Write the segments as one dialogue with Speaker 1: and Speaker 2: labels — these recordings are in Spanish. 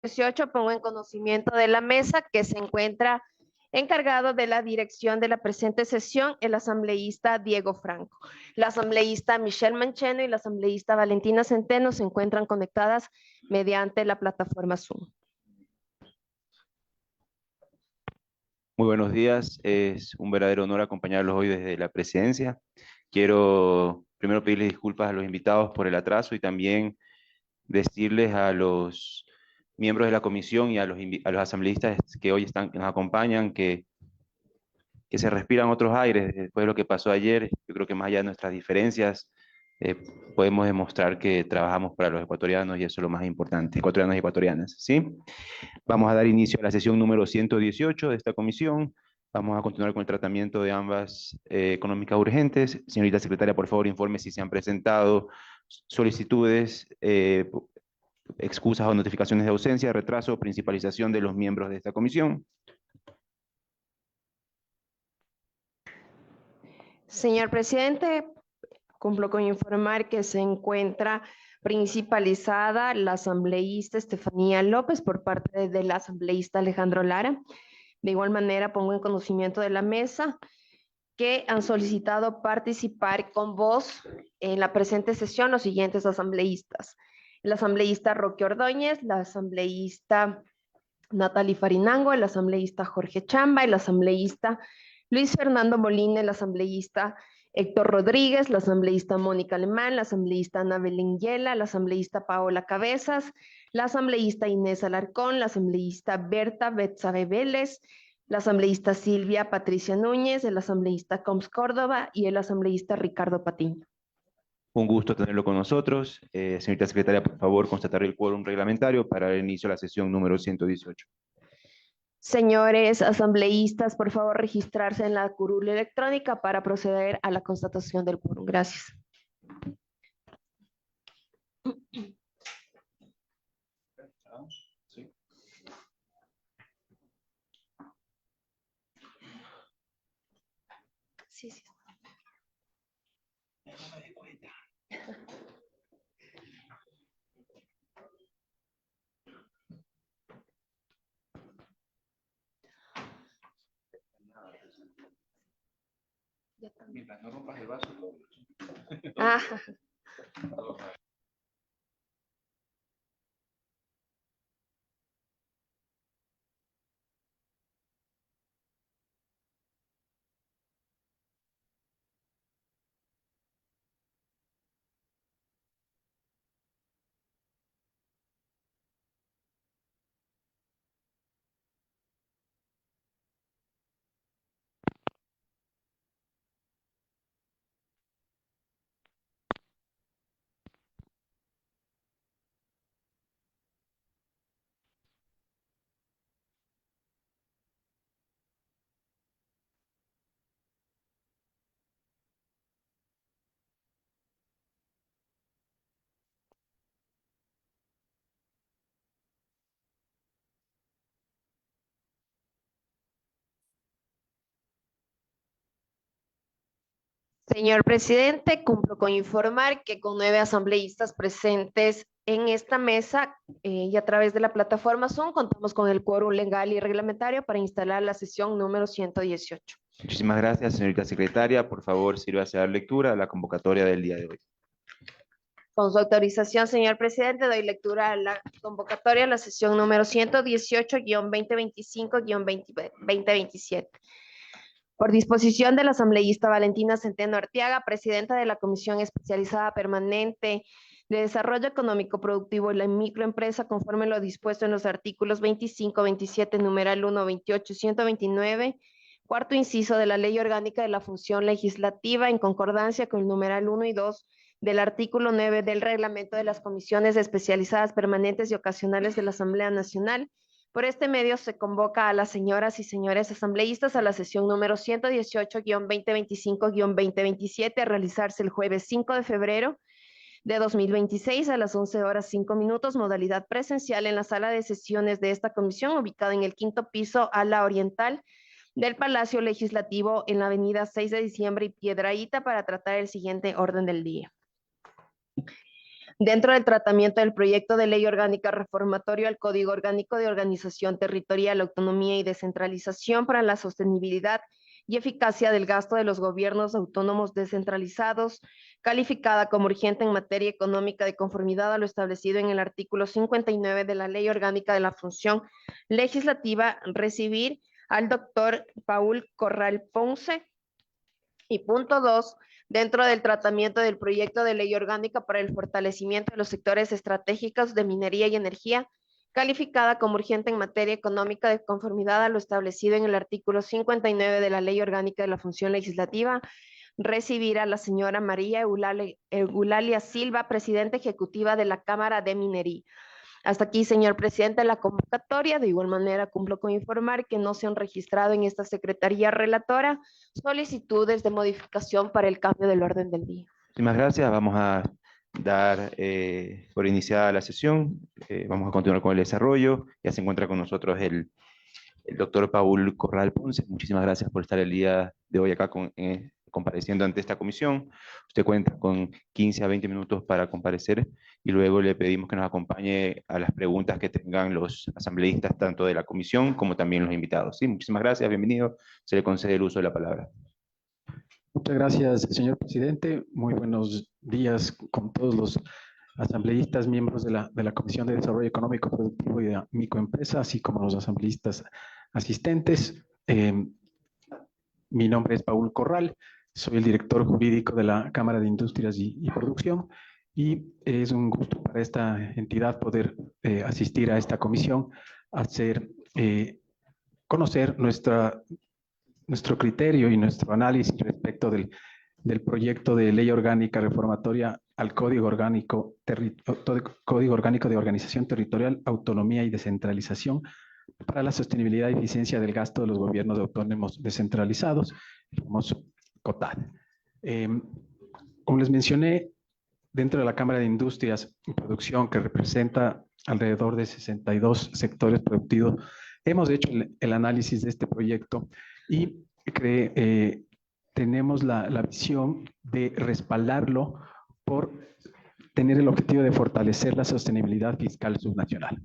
Speaker 1: 18 pongo en conocimiento de la mesa que se encuentra encargado de la dirección de la presente sesión el asambleísta Diego Franco. La asambleísta Michelle Mancheno y la asambleísta Valentina Centeno se encuentran conectadas mediante la plataforma Zoom.
Speaker 2: Muy buenos días, es un verdadero honor acompañarlos hoy desde la presidencia. Quiero primero pedirles disculpas a los invitados por el atraso y también decirles a los miembros de la comisión y a los asambleístas que hoy nos acompañan que se respiran otros aires después de lo que pasó ayer. Yo creo que más allá de nuestras diferencias, eh, podemos demostrar que trabajamos para los ecuatorianos y eso es lo más importante, ecuatorianos y ecuatorianas, ¿sí? Vamos a dar inicio a la sesión número 118 de esta comisión. Vamos a continuar con el tratamiento de ambas económicas urgentes. Señorita secretaria, por favor, informe si se han presentado solicitudes, excusas o notificaciones de ausencia, retraso o principalización de los miembros de esta comisión.
Speaker 1: Señor presidente, cumplo con informar que se encuentra principalizada la asambleísta Estefanía López por parte del asambleísta Alejandro Lara. De igual manera, pongo en conocimiento de la mesa que han solicitado participar con voz en la presente sesión los siguientes asambleístas. El asambleísta Roque Ordóñez, la asambleísta Natalie Farinango, el asambleísta Jorge Chamba, el asambleísta Luis Fernando Molina, el asambleísta Héctor Rodríguez, la asambleísta Mónica Alemán, la asambleísta Ana Belén Yela, la asambleísta Paola Cabezas, la asambleísta Inés Alarcón, la asambleísta Berta Betsabe Vélez, la asambleísta Silvia Patricia Núñez, el asambleísta Coms Córdoba y el asambleísta Ricardo Patiño.
Speaker 2: Un gusto tenerlo con nosotros. Señorita secretaria, por favor, constatar el quórum reglamentario para el inicio de la sesión número 118.
Speaker 1: Señores asambleístas, por favor, registrarse en la curul electrónica para proceder a la constatación del quórum. Gracias. Sí, sí.
Speaker 2: Mientras no rompas el vaso, todo.
Speaker 1: Ah. Señor presidente, cumplo con informar que con 9 asambleístas presentes en esta mesa y a través de la plataforma Zoom contamos con el quórum legal y reglamentario para instalar la sesión número 118.
Speaker 2: Muchísimas gracias, señorita secretaria. Por favor, sírvase a dar lectura a la convocatoria del día de hoy.
Speaker 1: Con su autorización, señor presidente, doy lectura a la convocatoria a la sesión número 118-2025-2027. Por disposición del asambleísta Valentina Centeno Arteaga, presidenta de la Comisión Especializada Permanente de Desarrollo Económico Productivo y la Microempresa, conforme lo dispuesto en los artículos 25, 27, numeral 1, 28 y 129, cuarto inciso de la Ley Orgánica de la Función Legislativa, en concordancia con el numeral 1 y 2 del artículo 9 del Reglamento de las Comisiones Especializadas Permanentes y Ocasionales de la Asamblea Nacional. Por este medio se convoca a las señoras y señores asambleístas a la sesión número 118-2025-2027 a realizarse el jueves 5 de febrero de 2026 a las 11 horas 5 minutos, modalidad presencial en la sala de sesiones de esta comisión, ubicada en el 5º piso a la oriental del Palacio Legislativo en la avenida 6 de diciembre y Piedrahíta, para tratar el siguiente orden del día. dentro del tratamiento del proyecto de ley orgánica reformatorio al Código Orgánico de Organización Territorial, Autonomía y Descentralización para la sostenibilidad y eficacia del gasto de los gobiernos autónomos descentralizados, calificada como urgente en materia económica de conformidad a lo establecido en el artículo 59 de la Ley Orgánica de la Función Legislativa, recibir al doctor Paul Corral Ponce. Y punto 2, dentro del tratamiento del proyecto de ley orgánica para el fortalecimiento de los sectores estratégicos de minería y energía, calificada como urgente en materia económica de conformidad a lo establecido en el artículo 59 de la Ley Orgánica de la Función Legislativa, recibir a la señora María Eulalia Silva, presidenta ejecutiva de la Cámara de Minería. Hasta aquí, señor presidente, la convocatoria. De igual manera, cumplo con informar que no se han registrado en esta secretaría relatora solicitudes de modificación para el cambio del orden del día.
Speaker 2: Muchísimas gracias. Vamos a dar por iniciada la sesión. Vamos a continuar con el desarrollo. Ya se encuentra con nosotros el doctor Paul Corral Ponce. Muchísimas gracias por estar el día de hoy acá compareciendo ante esta comisión. Usted cuenta con 15 a 20 minutos para comparecer y luego le pedimos que nos acompañe a las preguntas que tengan los asambleístas, tanto de la comisión como también los invitados. Sí, muchísimas gracias, bienvenido. Se le concede el uso de la palabra.
Speaker 3: Muchas gracias, señor presidente. Muy buenos días con todos los asambleístas, miembros de la Comisión de Desarrollo Económico, Productivo y de Microempresa, así como los asambleístas asistentes. Mi nombre es Paul Corral, soy el director jurídico de la Cámara de Industrias y Producción, y es un gusto para esta entidad poder asistir a esta comisión, conocer nuestro criterio y nuestro análisis respecto del proyecto de ley orgánica reformatoria al Código Orgánico de Organización Territorial, Autonomía y Descentralización para la sostenibilidad y eficiencia del gasto de los gobiernos autónomos descentralizados, el famoso COTAD. Como les mencioné, dentro de la Cámara de Industrias y Producción, que representa alrededor de 62 sectores productivos, hemos hecho el análisis de este proyecto y tenemos la visión de respaldarlo por tener el objetivo de fortalecer la sostenibilidad fiscal subnacional.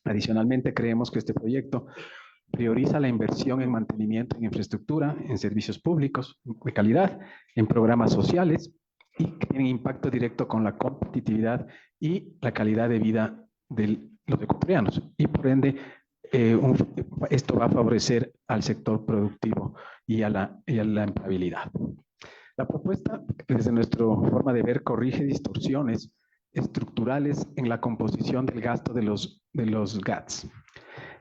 Speaker 3: Adicionalmente, creemos que este proyecto prioriza la inversión en mantenimiento en infraestructura, en servicios públicos de calidad, en programas sociales y que tienen impacto directo con la competitividad y la calidad de vida de los ecuatorianos. Y por ende, esto va a favorecer al sector productivo y a la empleabilidad. La propuesta, desde nuestra forma de ver, corrige distorsiones estructurales en la composición del gasto de los GATS.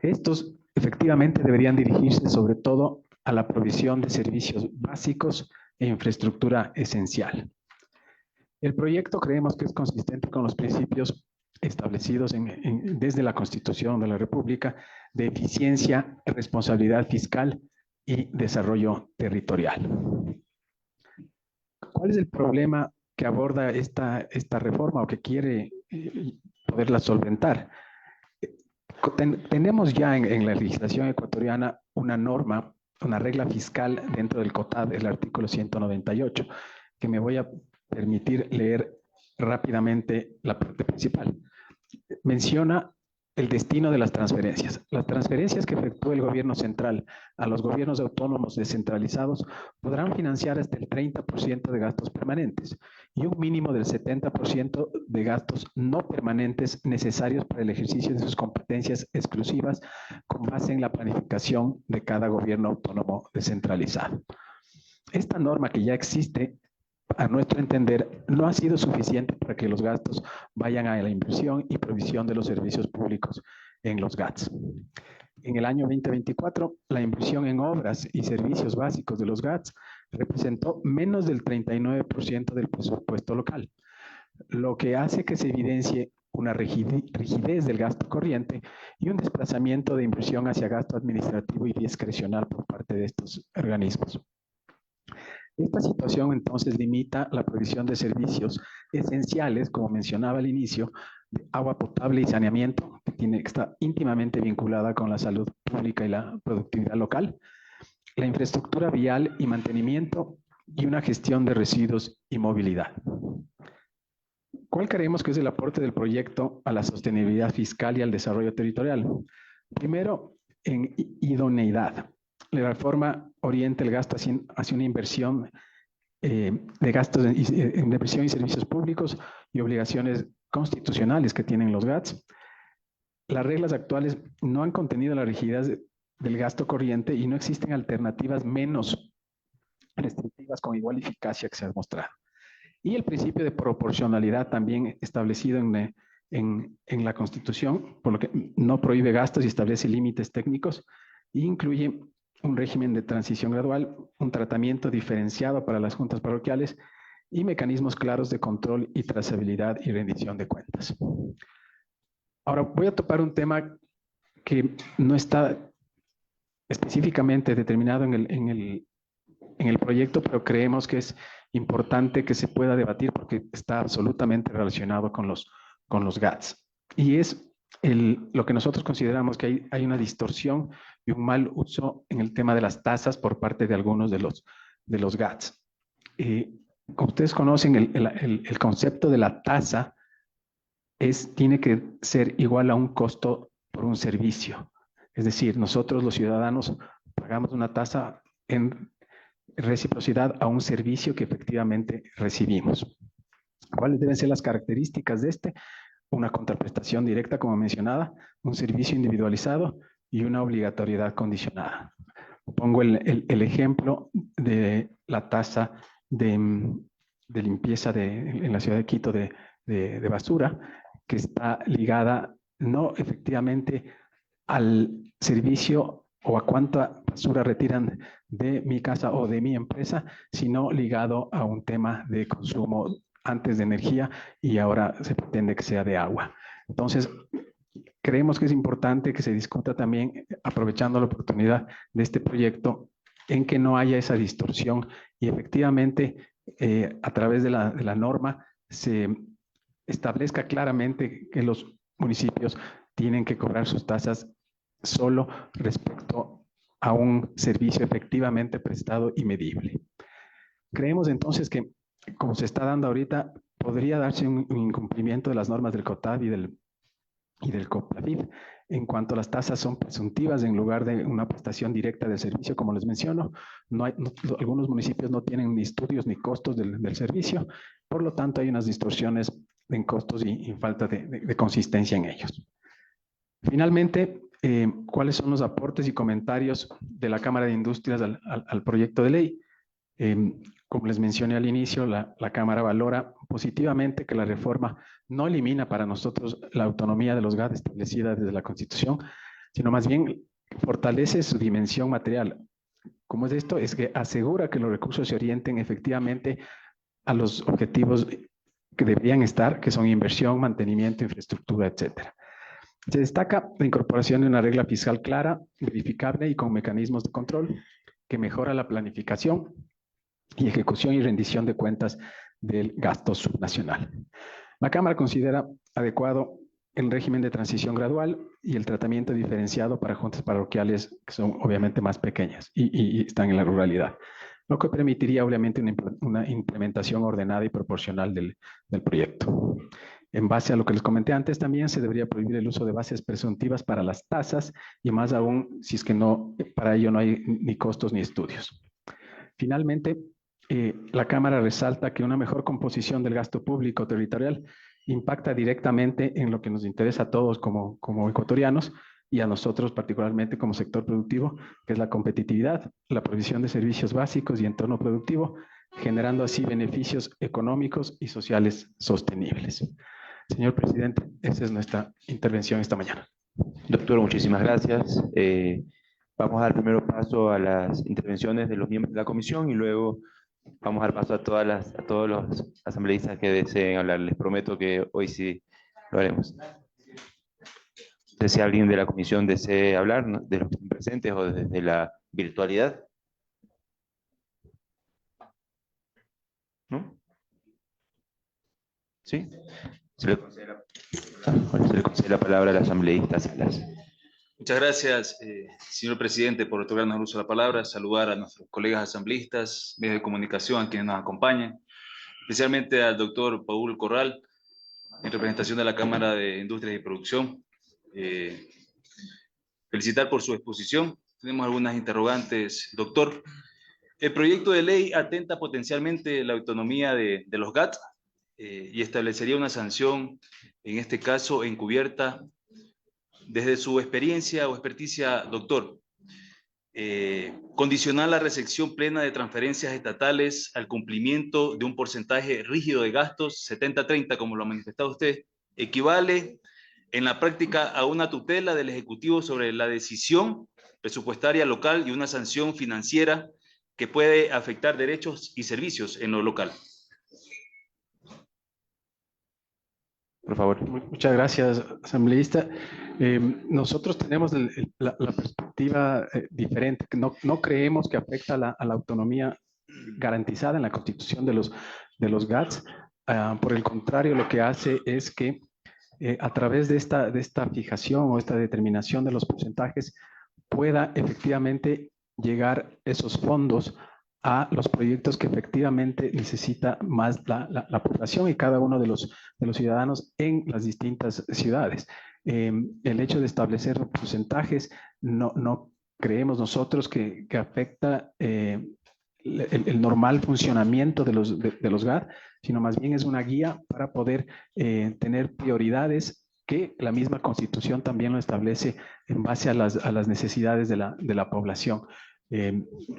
Speaker 3: Estos efectivamente deberían dirigirse sobre todo a la provisión de servicios básicos e infraestructura esencial. El proyecto creemos que es consistente con los principios establecidos desde la Constitución de la República de eficiencia, responsabilidad fiscal y desarrollo territorial. ¿Cuál es el problema que aborda esta reforma o que quiere poderla solventar? Tenemos ya en la legislación ecuatoriana una norma, una regla fiscal dentro del COTAD, el artículo 198, que me voy a permitir leer rápidamente la parte principal. Menciona el destino de las transferencias. Las transferencias que efectúe el gobierno central a los gobiernos autónomos descentralizados podrán financiar hasta el 30% de gastos permanentes y un mínimo del 70% de gastos no permanentes necesarios para el ejercicio de sus competencias exclusivas con base en la planificación de cada gobierno autónomo descentralizado. Esta norma que ya existe, a nuestro entender, no ha sido suficiente para que los gastos vayan a la inversión y provisión de los servicios públicos en los GATS. En el año 2024, la inversión en obras y servicios básicos de los GATS representó menos del 39% del presupuesto local, lo que hace que se evidencie una rigidez del gasto corriente y un desplazamiento de inversión hacia gasto administrativo y discrecional por parte de estos organismos. Esta situación entonces limita la provisión de servicios esenciales, como mencionaba al inicio, de agua potable y saneamiento, que está íntimamente vinculada con la salud pública y la productividad local, la infraestructura vial y mantenimiento y una gestión de residuos y movilidad. ¿Cuál creemos que es el aporte del proyecto a la sostenibilidad fiscal y al desarrollo territorial? Primero, en idoneidad. La reforma orienta el gasto hacia una inversión de gastos en inversión y servicios públicos y obligaciones constitucionales que tienen los GATS. Las reglas actuales no han contenido la rigidez del gasto corriente y no existen alternativas menos restrictivas con igual eficacia que se ha demostrado. Y el principio de proporcionalidad también establecido en la Constitución, por lo que no prohíbe gastos y establece límites técnicos e incluye un régimen de transición gradual, un tratamiento diferenciado para las juntas parroquiales y mecanismos claros de control y trazabilidad y rendición de cuentas. Ahora voy a topar un tema que no está específicamente determinado en el proyecto, pero creemos que es importante que se pueda debatir porque está absolutamente relacionado con los GATS. Y es lo que nosotros consideramos que hay una distorsión y un mal uso en el tema de las tasas por parte de algunos de los GATS. Como ustedes conocen, el concepto de la tasa tiene que ser igual a un costo por un servicio. Es decir, nosotros los ciudadanos pagamos una tasa en reciprocidad a un servicio que efectivamente recibimos. ¿Cuáles deben ser las características de este? Una contraprestación directa, como mencionaba, un servicio individualizado y una obligatoriedad condicionada. Pongo el ejemplo de la tasa de limpieza en la ciudad de Quito de basura, que está ligada no efectivamente al servicio o a cuánta basura retiran de mi casa o de mi empresa, sino ligado a un tema de consumo antes de energía y ahora se pretende que sea de agua. Entonces, creemos que es importante que se discuta también, aprovechando la oportunidad de este proyecto, en que no haya esa distorsión y efectivamente a través de la norma se establezca claramente que los municipios tienen que cobrar sus tasas solo respecto a un servicio efectivamente prestado y medible. Creemos entonces que, como se está dando ahorita, podría darse un incumplimiento de las normas del COTAD y del COPLAFID en cuanto a las tasas son presuntivas en lugar de una prestación directa del servicio, como les menciono. Algunos municipios no tienen ni estudios ni costos del servicio, por lo tanto hay unas distorsiones en costos y falta de consistencia en ellos. Finalmente, ¿cuáles son los aportes y comentarios de la Cámara de Industrias al proyecto de ley? Como les mencioné al inicio, la Cámara valora positivamente que la reforma no elimina para nosotros la autonomía de los GAT establecida desde la Constitución, sino más bien fortalece su dimensión material. ¿Cómo es esto? Es que asegura que los recursos se orienten efectivamente a los objetivos que deberían estar, que son inversión, mantenimiento, infraestructura, etcétera. Se destaca la incorporación de una regla fiscal clara, verificable y con mecanismos de control que mejora la planificación y ejecución y rendición de cuentas del gasto subnacional. La Cámara considera adecuado el régimen de transición gradual y el tratamiento diferenciado para juntas parroquiales que son obviamente más pequeñas y están en la ruralidad, lo que permitiría obviamente una implementación ordenada y proporcional del proyecto. En base a lo que les comenté antes, también se debería prohibir el uso de bases presuntivas para las tasas y más aún si es que para ello no hay ni costos ni estudios. Finalmente, la Cámara resalta que una mejor composición del gasto público territorial impacta directamente en lo que nos interesa a todos como ecuatorianos y a nosotros particularmente como sector productivo, que es la competitividad, la provisión de servicios básicos y entorno productivo, generando así beneficios económicos y sociales sostenibles. Señor presidente, esa es nuestra intervención esta mañana.
Speaker 2: Doctor, muchísimas gracias. Vamos a dar primero paso a las intervenciones de los miembros de la comisión y luego vamos a dar paso a todos los asambleístas que deseen hablar. Les prometo que hoy sí lo haremos. Si alguien de la comisión desea hablar, ¿no?, de los presentes o desde la virtualidad. ¿No? ¿Sí? Se le concede la palabra al asambleísta Salas.
Speaker 4: Muchas gracias, señor presidente, por otorgarnos el uso de la palabra. Saludar a nuestros colegas asambleístas, medios de comunicación, a quienes nos acompañan, especialmente al doctor Paul Corral, en representación de la Cámara de Industrias y Producción. Felicitar por su exposición. Tenemos algunas interrogantes, doctor. El proyecto de ley atenta potencialmente la autonomía de los GAT y establecería una sanción, en este caso encubierta. Desde su experiencia o experticia, doctor, condicionar la recepción plena de transferencias estatales al cumplimiento de un porcentaje rígido de gastos, 70-30, como lo ha manifestado usted, equivale en la práctica a una tutela del Ejecutivo sobre la decisión presupuestaria local y una sanción financiera que puede afectar derechos y servicios en lo local.
Speaker 2: Por favor.
Speaker 3: Muchas gracias, asambleísta. Nosotros tenemos la perspectiva diferente. No creemos que afecta a la autonomía garantizada en la Constitución de los GATS. Por el contrario, lo que hace es que a través de esta fijación o esta determinación de los porcentajes pueda efectivamente llegar esos fondos a los proyectos que efectivamente necesita más la población y cada uno de los ciudadanos en las distintas ciudades. El hecho de establecer porcentajes no creemos nosotros que afecta el normal funcionamiento de los GAT, sino más bien es una guía para poder tener prioridades que la misma Constitución también lo establece en base a las necesidades de la población.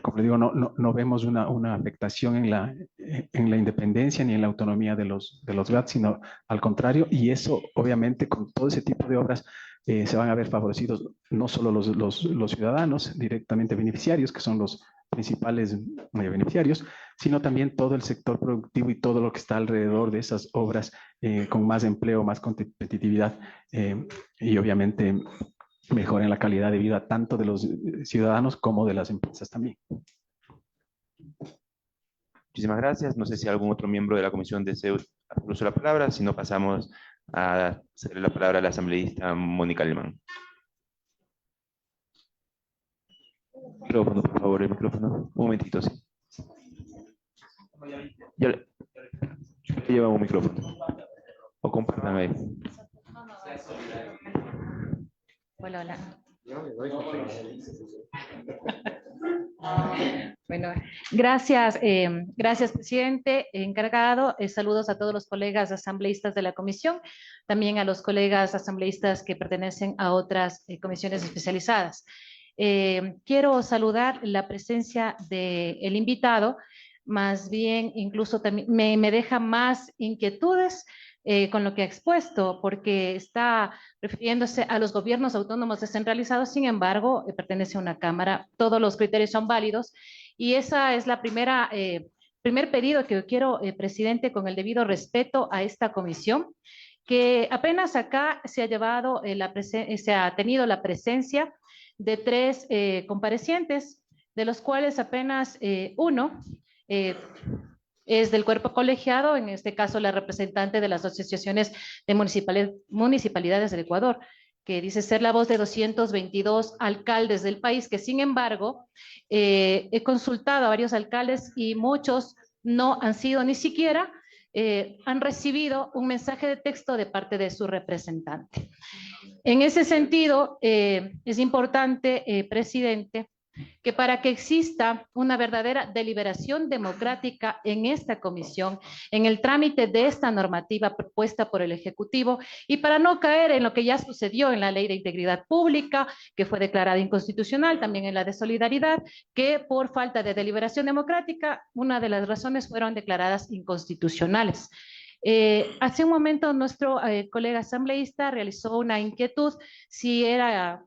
Speaker 3: Como le digo, no vemos una afectación en la independencia ni en la autonomía de los GAT, sino al contrario, y eso obviamente con todo ese tipo de obras se van a ver favorecidos no solo los ciudadanos directamente beneficiarios, que son los principales beneficiarios, sino también todo el sector productivo y todo lo que está alrededor de esas obras con más empleo, más competitividad y obviamente mejoren la calidad de vida tanto de los ciudadanos como de las empresas también.
Speaker 2: Muchísimas gracias. No sé si algún otro miembro de la comisión desea uso la palabra, si no pasamos a ceder la palabra a la asambleísta Mónica Alemán. Micrófono, por favor, el micrófono. Un momentito, sí. Ya le lleva un micrófono. O compártanme ahí.
Speaker 5: Hola, hola. Bueno, gracias, gracias, presidente, encargado. Saludos a todos los colegas asambleístas de la comisión, también a los colegas asambleístas que pertenecen a otras comisiones especializadas. Quiero saludar la presencia del invitado, más bien incluso también me deja más inquietudes con lo que ha expuesto, porque está refiriéndose a los gobiernos autónomos descentralizados, sin embargo, pertenece a una cámara, todos los criterios son válidos, y esa es la primer pedido que yo quiero, presidente, con el debido respeto a esta comisión, que apenas acá se ha llevado, se ha tenido la presencia de 3 comparecientes, de los cuales apenas uno es del cuerpo colegiado, en este caso la representante de las asociaciones de municipalidades del Ecuador, que dice ser la voz de 222 alcaldes del país, que sin embargo he consultado a varios alcaldes y muchos no han sido ni siquiera, han recibido un mensaje de texto de parte de su representante. En ese sentido, es importante, presidente, que para que exista una verdadera deliberación democrática en esta comisión, en el trámite de esta normativa propuesta por el Ejecutivo, y para no caer en lo que ya sucedió en la Ley de Integridad Pública, que fue declarada inconstitucional, también en la de Solidaridad, que por falta de deliberación democrática, una de las razones fueron declaradas inconstitucionales. Hace un momento nuestro colega asambleísta realizó una inquietud si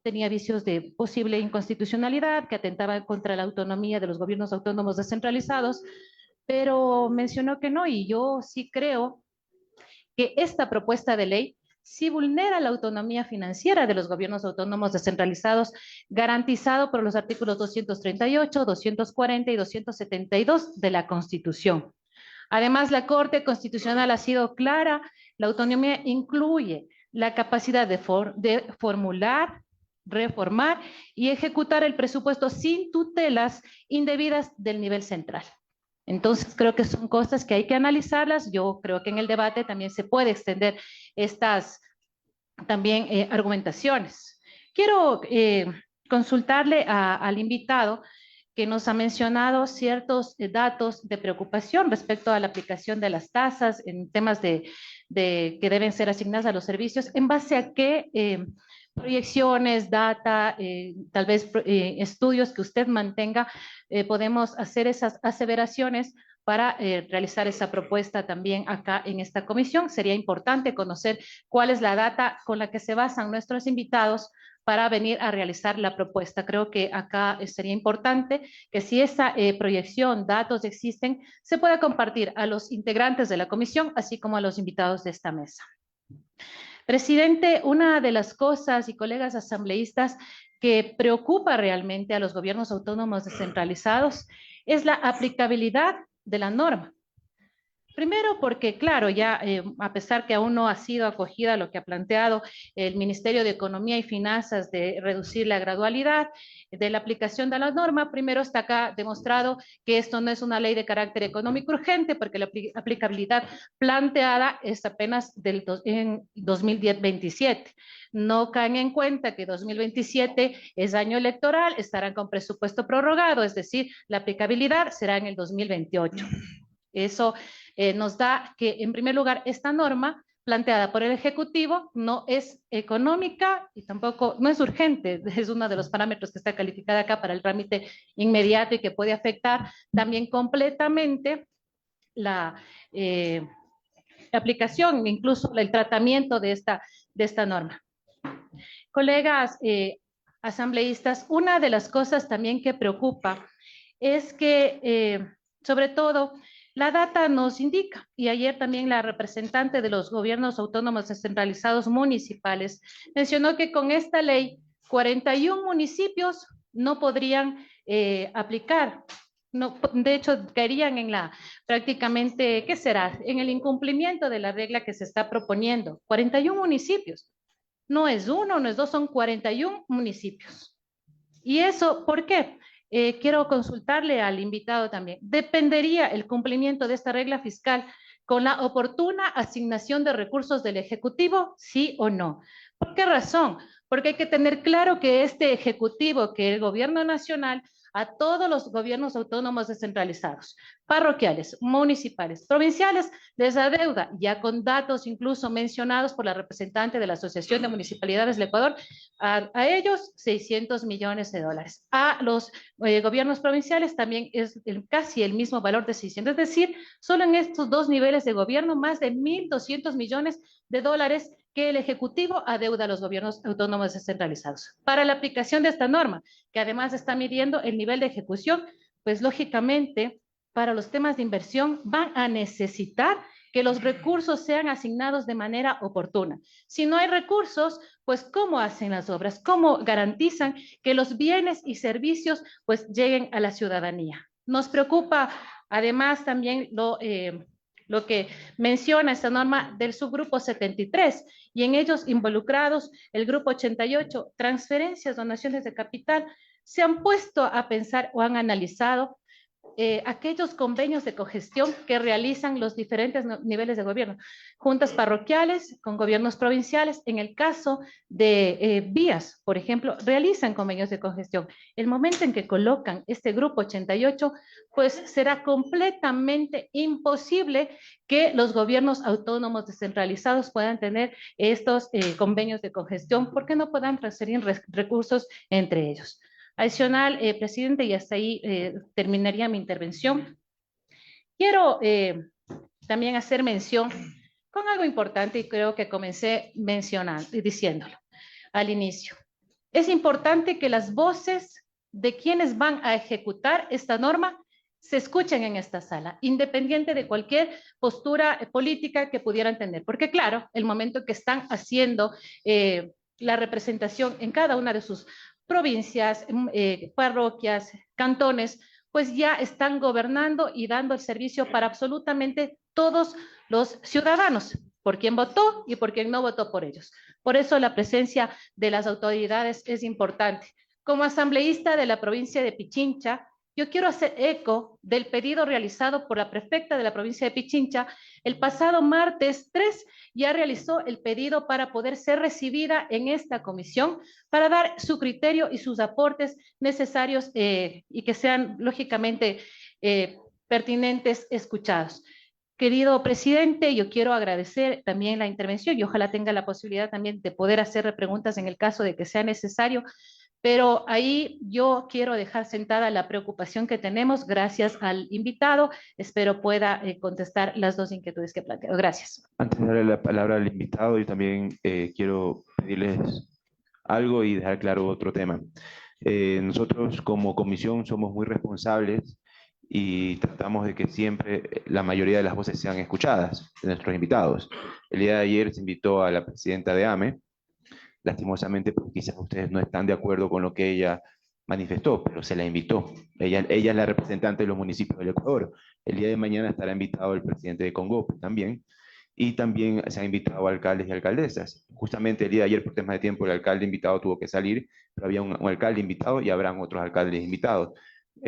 Speaker 5: tenía vicios de posible inconstitucionalidad que atentaba contra la autonomía de los gobiernos autónomos descentralizados, pero mencionó que no, y yo sí creo que esta propuesta de ley sí vulnera la autonomía financiera de los gobiernos autónomos descentralizados, garantizado por los artículos 238, 240 y 272 de la Constitución. Además, la Corte Constitucional ha sido clara, la autonomía incluye la capacidad de formular, reformar y ejecutar el presupuesto sin tutelas indebidas del nivel central. Entonces, creo que son cosas que hay que analizarlas. Yo creo que en el debate también se puede extender estas también argumentaciones. Quiero consultarle al invitado que nos ha mencionado ciertos datos de preocupación respecto a la aplicación de las tasas en temas que deben ser asignadas a los servicios. ¿En base a qué proyecciones, data, tal vez estudios que usted mantenga, podemos hacer esas aseveraciones para realizar esa propuesta también acá en esta comisión? Sería importante conocer cuál es la data con la que se basan nuestros invitados para venir a realizar la propuesta. Creo que acá sería importante que si esa proyección, datos existen, se pueda compartir a los integrantes de la comisión, así como a los invitados de esta mesa. Presidente, una de las cosas y colegas asambleístas que preocupa realmente a los gobiernos autónomos descentralizados es la aplicabilidad de la norma. Primero porque, claro, ya a pesar que aún no ha sido acogida lo que ha planteado el Ministerio de Economía y Finanzas de reducir la gradualidad de la aplicación de la norma, primero está acá demostrado que esto no es una ley de carácter económico urgente porque la aplicabilidad planteada es apenas en 2027. No caen en cuenta que 2027 es año electoral, estarán con presupuesto prorrogado, es decir, la aplicabilidad será en el 2028. Eso nos da que, en primer lugar, esta norma planteada por el Ejecutivo no es económica y tampoco no es urgente, es uno de los parámetros que está calificada acá para el trámite inmediato y que puede afectar también completamente la aplicación, incluso el tratamiento de esta norma. Colegas asambleístas, una de las cosas también que preocupa es que, sobre todo, la data nos indica, y ayer también la representante de los gobiernos autónomos descentralizados municipales mencionó que con esta ley 41 municipios no podrían aplicar. No, de hecho, caerían en prácticamente, ¿qué será? En el incumplimiento de la regla que se está proponiendo. 41 municipios. No es uno, no es dos, son 41 municipios. ¿Y eso por qué? Quiero consultarle al invitado también. ¿Dependería el cumplimiento de esta regla fiscal con la oportuna asignación de recursos del Ejecutivo? ¿Sí o no? ¿Por qué razón? Porque hay que tener claro que este Ejecutivo, que el Gobierno Nacional, a todos los gobiernos autónomos descentralizados, parroquiales, municipales, provinciales, les adeuda, ya con datos incluso mencionados por la representante de la Asociación de Municipalidades del Ecuador, a ellos $600 millones. A los gobiernos provinciales también es casi el mismo valor de 600, es decir, solo en estos dos niveles de gobierno, más de $1.200 millones que el Ejecutivo adeuda a los gobiernos autónomos descentralizados. Para la aplicación de esta norma, que además está midiendo el nivel de ejecución, pues lógicamente para los temas de inversión van a necesitar que los recursos sean asignados de manera oportuna. Si no hay recursos, pues ¿cómo hacen las obras? ¿Cómo garantizan que los bienes y servicios pues lleguen a la ciudadanía? Nos preocupa además también lo que menciona esta norma del subgrupo 73 y en ellos involucrados el grupo 88, transferencias, donaciones de capital. ¿Se han puesto a pensar o han analizado aquellos convenios de cogestión que realizan los diferentes niveles de gobierno? Juntas parroquiales con gobiernos provinciales, en el caso de vías, por ejemplo, realizan convenios de cogestión. El momento en que colocan este grupo 88, pues será completamente imposible que los gobiernos autónomos descentralizados puedan tener estos convenios de cogestión porque no puedan transferir recursos entre ellos. Adicional, presidente, y hasta ahí terminaría mi intervención. Quiero también hacer mención con algo importante y creo que comencé diciéndolo al inicio. Es importante que las voces de quienes van a ejecutar esta norma se escuchen en esta sala, independiente de cualquier postura política que pudieran tener. Porque claro, el momento que están haciendo la representación en cada una de sus provincias, parroquias, cantones, pues ya están gobernando y dando el servicio para absolutamente todos los ciudadanos, por quien votó y por quien no votó por ellos. Por eso la presencia de las autoridades es importante. Como asambleísta de la provincia de Pichincha, yo quiero hacer eco del pedido realizado por la prefecta de la provincia de Pichincha. El pasado martes 3 ya realizó el pedido para poder ser recibida en esta comisión para dar su criterio y sus aportes necesarios y que sean lógicamente pertinentes escuchados. Querido presidente, yo quiero agradecer también la intervención y ojalá tenga la posibilidad también de poder hacer preguntas en el caso de que sea necesario, pero ahí yo quiero dejar sentada la preocupación que tenemos. Gracias al invitado, espero pueda contestar las dos inquietudes que planteo. Gracias.
Speaker 2: Antes de darle la palabra al invitado, yo también quiero pedirles algo y dejar claro otro tema. Nosotros como comisión somos muy responsables y tratamos de que siempre la mayoría de las voces sean escuchadas de nuestros invitados. El día de ayer se invitó a la presidenta de AME, lastimosamente pues quizás ustedes no están de acuerdo con lo que ella manifestó, pero se la invitó. Ella es la representante de los municipios del Ecuador. El día de mañana estará invitado el presidente de Congope también, y también se han invitado alcaldes y alcaldesas. Justamente el día de ayer, por temas de tiempo, el alcalde invitado tuvo que salir, pero había un alcalde invitado y habrán otros alcaldes invitados.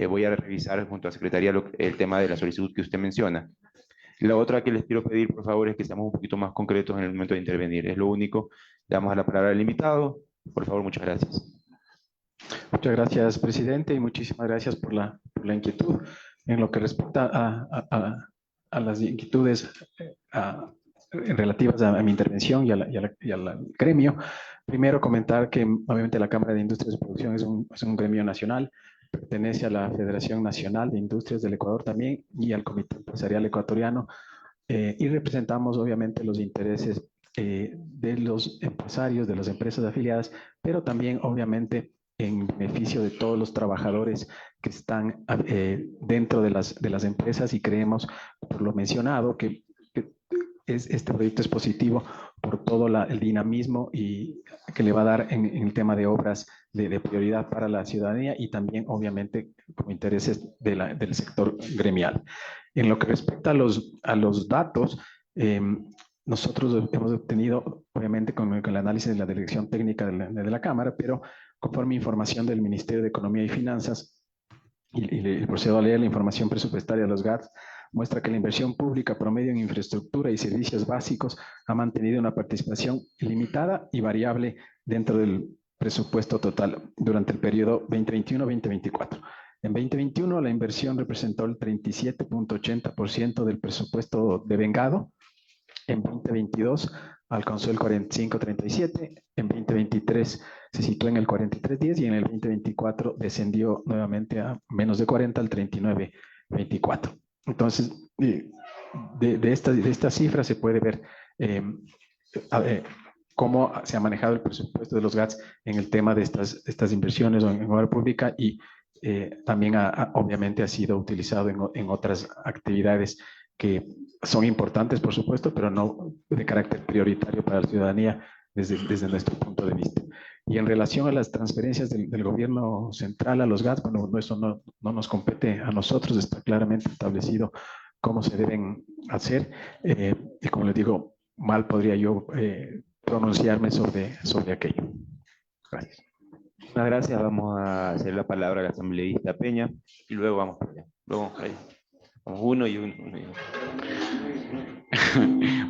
Speaker 2: Voy a revisar junto a la Secretaría el tema de la solicitud que usted menciona. La otra que les quiero pedir, por favor, es que seamos un poquito más concretos en el momento de intervenir. Es lo único. Le damos la palabra al invitado. Por favor, muchas gracias.
Speaker 3: Muchas gracias, presidente, y muchísimas gracias por la inquietud. En lo que respecta a las inquietudes relativas a mi intervención y al gremio, primero comentar que obviamente la Cámara de Industrias de Producción es un gremio nacional, pertenece a la Federación Nacional de Industrias del Ecuador también y al Comité Empresarial Ecuatoriano, y representamos obviamente los intereses de los empresarios, de las empresas afiliadas, pero también obviamente en beneficio de todos los trabajadores que están dentro de las empresas, y creemos, por lo mencionado, que este proyecto es positivo por todo el dinamismo y que le va a dar en el tema de obras de prioridad para la ciudadanía y también obviamente como intereses del sector gremial. En lo que respecta a los datos, nosotros hemos obtenido, obviamente con el análisis de la Dirección Técnica de la Cámara, pero conforme información del Ministerio de Economía y Finanzas, y procedo a leer la información presupuestaria de los GATS, muestra que la inversión pública promedio en infraestructura y servicios básicos ha mantenido una participación limitada y variable dentro del presupuesto total durante el periodo 2021-2024. En 2021, la inversión representó el 37.80% del presupuesto devengado. En 2022 alcanzó el 45.37, en 2023 se situó en el 43.10 y en el 2024 descendió nuevamente a menos de 40 al 39.24. Entonces, de esta cifra se puede ver cómo se ha manejado el presupuesto de los GATS en el tema de estas inversiones en obra pública, y también obviamente ha sido utilizado en otras actividades que son importantes, por supuesto, pero no de carácter prioritario para la ciudadanía desde nuestro punto de vista. Y en relación a las transferencias del gobierno central a los GATS, bueno, eso no nos compete a nosotros, está claramente establecido cómo se deben hacer. Y como les digo, mal podría yo pronunciarme sobre aquello. Gracias.
Speaker 2: Muchas gracias. Vamos a hacer la palabra al asambleísta Peña y luego vamos para allá. Luego, ahí. Vamos uno y uno.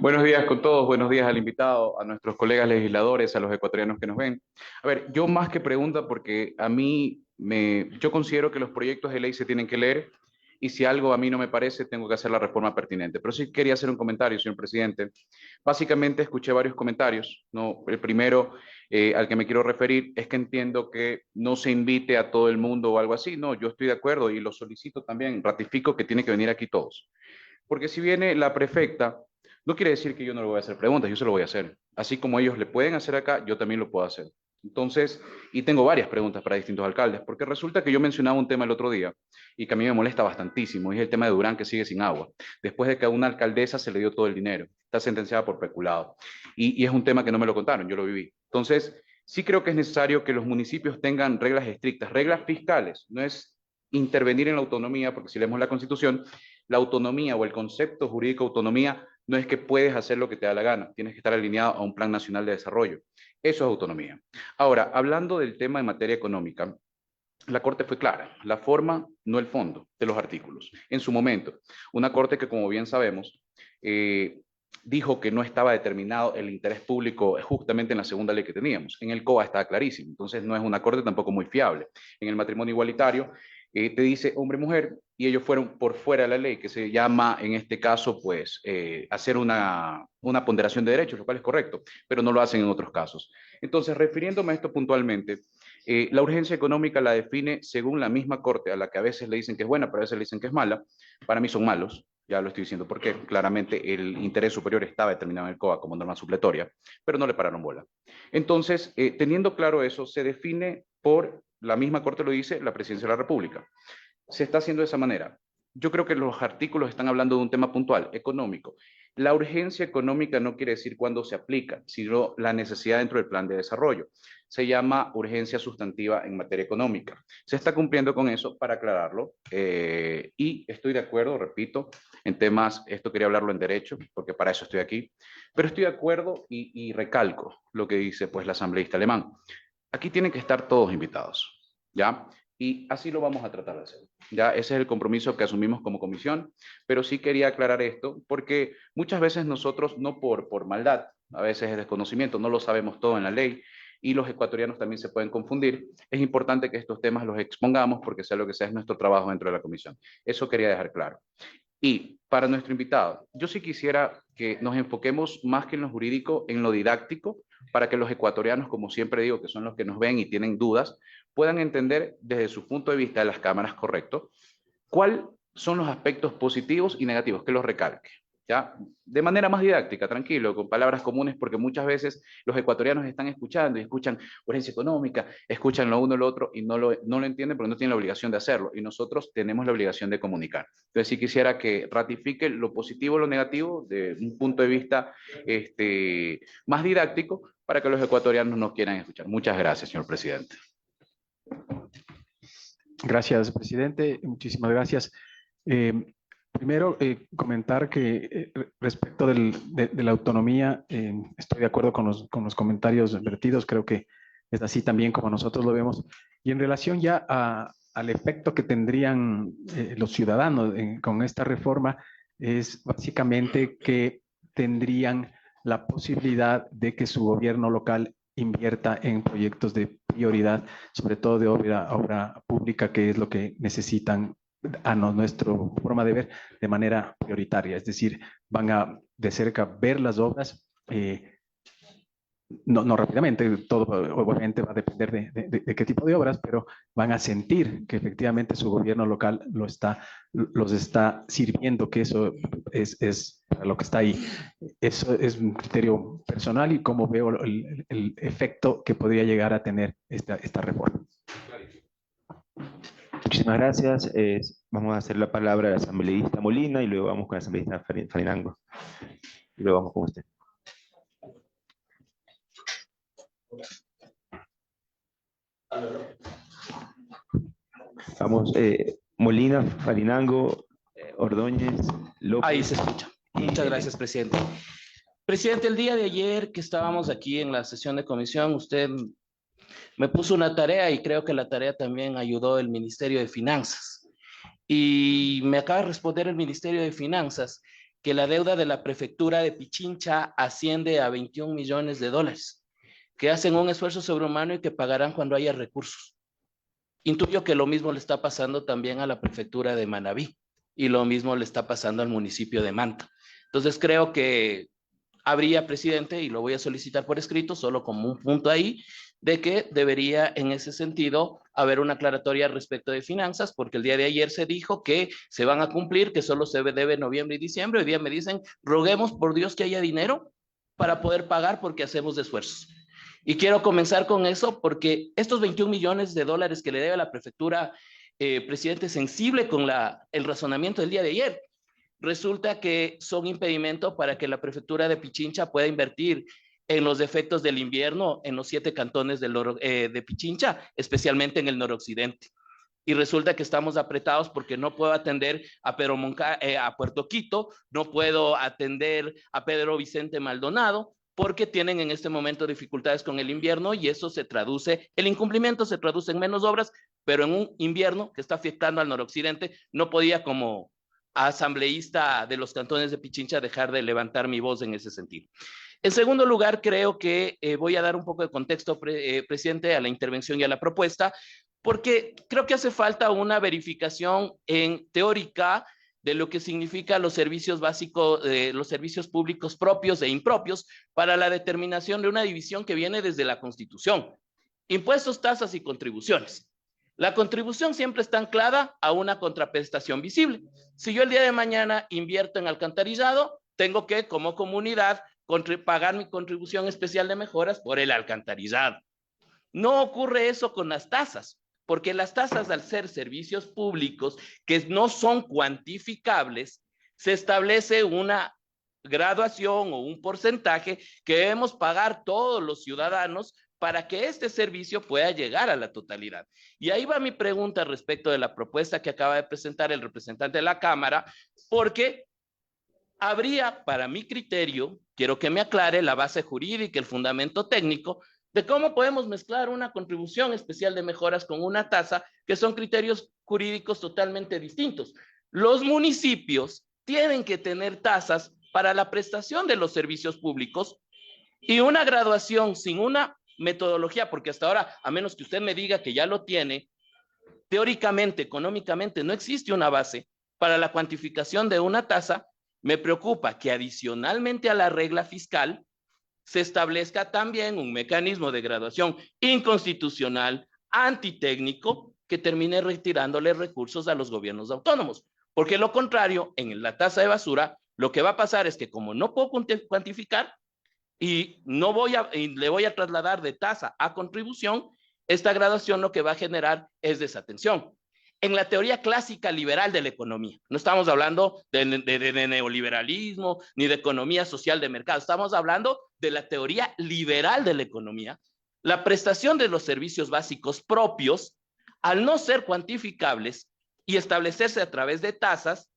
Speaker 6: Buenos días con todos, buenos días al invitado, a nuestros colegas legisladores, a los ecuatorianos que nos ven. A ver, yo más que pregunta, porque yo considero que los proyectos de ley se tienen que leer, y si algo a mí no me parece, tengo que hacer la reforma pertinente. Pero sí quería hacer un comentario, señor presidente. Básicamente escuché varios comentarios, ¿no? El primero al que me quiero referir es que entiendo que no se invite a todo el mundo o algo así. No, yo estoy de acuerdo y lo solicito también, ratifico que tiene que venir aquí todos. Porque si viene la prefecta, no quiere decir que yo no le voy a hacer preguntas, yo se lo voy a hacer. Así como ellos le pueden hacer acá, yo también lo puedo hacer. Entonces, y tengo varias preguntas para distintos alcaldes, porque resulta que yo mencionaba un tema el otro día y que a mí me molesta bastantísimo, y es el tema de Durán, que sigue sin agua, después de que a una alcaldesa se le dio todo el dinero, está sentenciada por peculado. Y es un tema que no me lo contaron, yo lo viví. Entonces, sí creo que es necesario que los municipios tengan reglas estrictas, reglas fiscales, no es intervenir en la autonomía, porque si leemos la Constitución, la autonomía o el concepto jurídico de autonomía no es que puedes hacer lo que te da la gana, tienes que estar alineado a un plan nacional de desarrollo. Eso es autonomía. Ahora, hablando del tema en materia económica, la Corte fue clara, la forma, no el fondo de los artículos. En su momento, una Corte que, como bien sabemos, dijo que no estaba determinado el interés público justamente en la segunda ley que teníamos. En el COA estaba clarísimo, entonces no es una Corte tampoco muy fiable. En el matrimonio igualitario te dice hombre-mujer y ellos fueron por fuera de la ley, que se llama en este caso, pues, hacer una ponderación de derechos, lo cual es correcto, pero no lo hacen en otros casos. Entonces, refiriéndome a esto puntualmente, la urgencia económica la define según la misma Corte, a la que a veces le dicen que es buena, pero a veces le dicen que es mala. Para mí son malos, ya lo estoy diciendo porque claramente el interés superior estaba determinado en el COA como norma supletoria, pero no le pararon bola. Entonces, teniendo claro eso, se define por, la misma Corte lo dice, la Presidencia de la República. Se está haciendo de esa manera. Yo creo que los artículos están hablando de un tema puntual, económico. La urgencia económica no quiere decir cuándo se aplica, sino la necesidad dentro del plan de desarrollo. Se llama urgencia sustantiva en materia económica. Se está cumpliendo con eso, para aclararlo, y estoy de acuerdo, repito, en temas, esto quería hablarlo en derecho, porque para eso estoy aquí, pero estoy de acuerdo y recalco lo que dice pues la asambleísta alemán. Aquí tienen que estar todos invitados, ¿ya? Y así lo vamos a tratar de hacer. Ya, ese es el compromiso que asumimos como comisión, pero sí quería aclarar esto, porque muchas veces nosotros, no por maldad, a veces es desconocimiento, no lo sabemos todo en la ley, y los ecuatorianos también se pueden confundir. Es importante que estos temas los expongamos, porque sea lo que sea, es nuestro trabajo dentro de la comisión. Eso quería dejar claro. Y para nuestro invitado, yo sí quisiera que nos enfoquemos más que en lo jurídico, en lo didáctico, para que los ecuatorianos, como siempre digo, que son los que nos ven y tienen dudas, puedan entender desde su punto de vista de las cámaras, correcto, cuáles son los aspectos positivos y negativos, que los recalque, ¿ya? De manera más didáctica, tranquilo, con palabras comunes, porque muchas veces los ecuatorianos están escuchando y escuchan urgencia económica, escuchan lo uno y lo otro y no lo entienden porque no tienen la obligación de hacerlo, y nosotros tenemos la obligación de comunicar. Entonces, sí quisiera que ratifique lo positivo y lo negativo de un punto de vista más didáctico, para que los ecuatorianos nos quieran escuchar. Muchas gracias, señor presidente.
Speaker 3: Gracias, presidente. Muchísimas gracias. Primero, comentar que respecto de la autonomía, estoy de acuerdo con los comentarios vertidos. Creo que es así también como nosotros lo vemos. Y en relación ya al efecto que tendrían los ciudadanos con esta reforma, es básicamente que tendrían la posibilidad de que su gobierno local invierta en proyectos de prioridad, sobre todo de obra pública, que es lo que necesitan a nuestra forma de ver de manera prioritaria. Es decir, van a de cerca ver las obras, no rápidamente, todo obviamente va a depender de qué tipo de obras, pero van a sentir que efectivamente su gobierno local los está sirviendo, que eso es para lo que está ahí. Eso es un criterio personal y cómo veo el efecto que podría llegar a tener esta reforma.
Speaker 2: Muchísimas gracias. Vamos a hacer la palabra a la asambleísta Molina y luego vamos con la asambleísta Farinango. Y luego vamos con usted. Vamos, Molina, Farinango, Ordóñez, López.
Speaker 7: Ahí se escucha. Muchas gracias, presidente. Presidente, el día de ayer que estábamos aquí en la sesión de comisión, usted me puso una tarea y creo que la tarea también ayudó el Ministerio de Finanzas. Y me acaba de responder el Ministerio de Finanzas que la deuda de la prefectura de Pichincha asciende a 21 millones de dólares, que hacen un esfuerzo sobrehumano y que pagarán cuando haya recursos. Intuyo que lo mismo le está pasando también a la prefectura de Manabí y lo mismo le está pasando al municipio de Manta. Entonces creo que habría, presidente, y lo voy a solicitar por escrito, solo como un punto ahí, de que debería en ese sentido haber una aclaratoria respecto de finanzas, porque el día de ayer se dijo que se van a cumplir, que solo se debe noviembre y diciembre. Hoy día me dicen, roguemos por Dios que haya dinero para poder pagar porque hacemos esfuerzos. Y quiero comenzar con eso porque estos 21 millones de dólares que le debe a la prefectura, presidente, sensible con el razonamiento del día de ayer, resulta que son impedimento para que la prefectura de Pichincha pueda invertir en los efectos del invierno en los 7 cantones de Pichincha, especialmente en el noroccidente. Y resulta que estamos apretados porque no puedo atender a Puerto Quito, no puedo atender a Pedro Vicente Maldonado, porque tienen en este momento dificultades con el invierno y eso se traduce, el incumplimiento se traduce en menos obras, pero en un invierno que está afectando al noroccidente, no podía como asambleísta de los cantones de Pichincha dejar de levantar mi voz en ese sentido. En segundo lugar, creo que voy a dar un poco de contexto, presidente, a la intervención y a la propuesta, porque creo que hace falta una verificación teórica de lo que significa los servicios básicos, los servicios públicos propios e impropios para la determinación de una división que viene desde la Constitución. Impuestos, tasas y contribuciones. La contribución siempre está anclada a una contraprestación visible. Si yo el día de mañana invierto en alcantarillado, tengo que, como comunidad, pagar mi contribución especial de mejoras por el alcantarillado. No ocurre eso con las tasas, porque las tasas, al ser servicios públicos que no son cuantificables, se establece una graduación o un porcentaje que debemos pagar todos los ciudadanos para que este servicio pueda llegar a la totalidad. Y ahí va mi pregunta respecto de la propuesta que acaba de presentar el representante de la Cámara, porque habría, para mi criterio, quiero que me aclare la base jurídica, el fundamento técnico, de cómo podemos mezclar una contribución especial de mejoras con una tasa, que son criterios jurídicos totalmente distintos. Los municipios tienen que tener tasas para la prestación de los servicios públicos y una graduación sin una metodología, porque hasta ahora, a menos que usted me diga que ya lo tiene, teóricamente, económicamente, no existe una base para la cuantificación de una tasa. Me preocupa que adicionalmente a la regla fiscal se establezca también un mecanismo de graduación inconstitucional, antitécnico, que termine retirándole recursos a los gobiernos autónomos. Porque lo contrario, en la tasa de basura, lo que va a pasar es que como no puedo cuantificar y le voy a trasladar de tasa a contribución, esta graduación lo que va a generar es desatención. En la teoría clásica liberal de la economía, no estamos hablando de neoliberalismo ni de economía social de mercado, estamos hablando de la teoría liberal de la economía. La prestación de los servicios básicos propios, al no ser cuantificables y establecerse a través de tasas,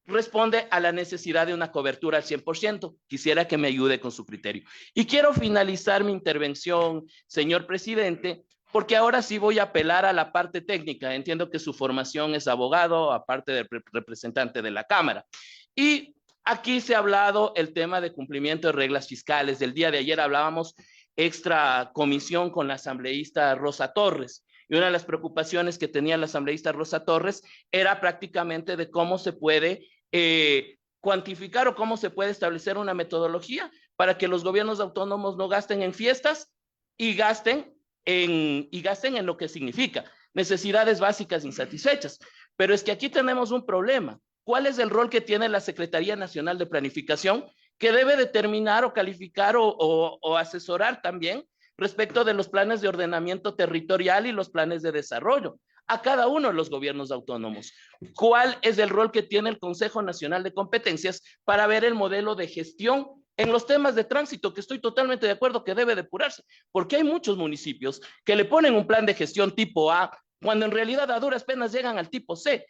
Speaker 7: responde a la necesidad de una cobertura al 100%. Quisiera que me ayude con su criterio. Y quiero finalizar mi intervención, señor presidente, porque ahora sí voy a apelar a la parte técnica. Entiendo que su formación es abogado, aparte del representante de la Cámara. Y aquí se ha hablado el tema de cumplimiento de reglas fiscales. El día de ayer hablábamos extra comisión con la asambleísta Rosa Torres. Y una de las preocupaciones que tenía la asambleísta Rosa Torres era prácticamente de cómo se puede cuantificar o cómo se puede establecer una metodología para que los gobiernos autónomos no gasten en fiestas y gasten en lo que significa necesidades básicas insatisfechas. Pero es que aquí tenemos un problema. ¿Cuál es el rol que tiene la Secretaría Nacional de Planificación, que debe determinar o calificar o asesorar también respecto de los planes de ordenamiento territorial y los planes de desarrollo a cada uno de los gobiernos autónomos? ¿Cuál es el rol que tiene el Consejo Nacional de Competencias para ver el modelo de gestión en los temas de tránsito, que estoy totalmente de acuerdo que debe depurarse? Porque hay muchos municipios que le ponen un plan de gestión tipo A, cuando en realidad a duras penas llegan al tipo C.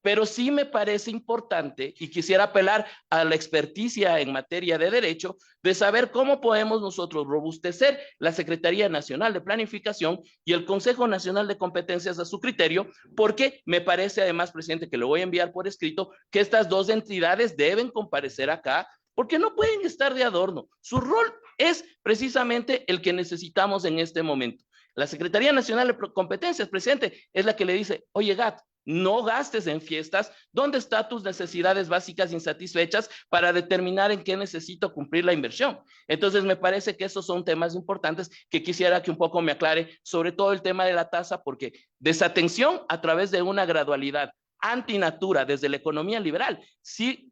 Speaker 7: Pero sí me parece importante, y quisiera apelar a la experticia en materia de derecho, de saber cómo podemos nosotros robustecer la Secretaría Nacional de Planificación y el Consejo Nacional de Competencias a su criterio, porque me parece además, presidente, que lo voy a enviar por escrito, que estas dos entidades deben comparecer acá, porque no pueden estar de adorno. Su rol es precisamente el que necesitamos en este momento. La Secretaría Nacional de Competencias, presidente, es la que le dice, oye, GAT, no gastes en fiestas. ¿Dónde están tus necesidades básicas insatisfechas para determinar en qué necesito cumplir la inversión? Entonces, me parece que esos son temas importantes que quisiera que un poco me aclare, sobre todo el tema de la tasa, porque desatención a través de una gradualidad antinatura desde la economía liberal sí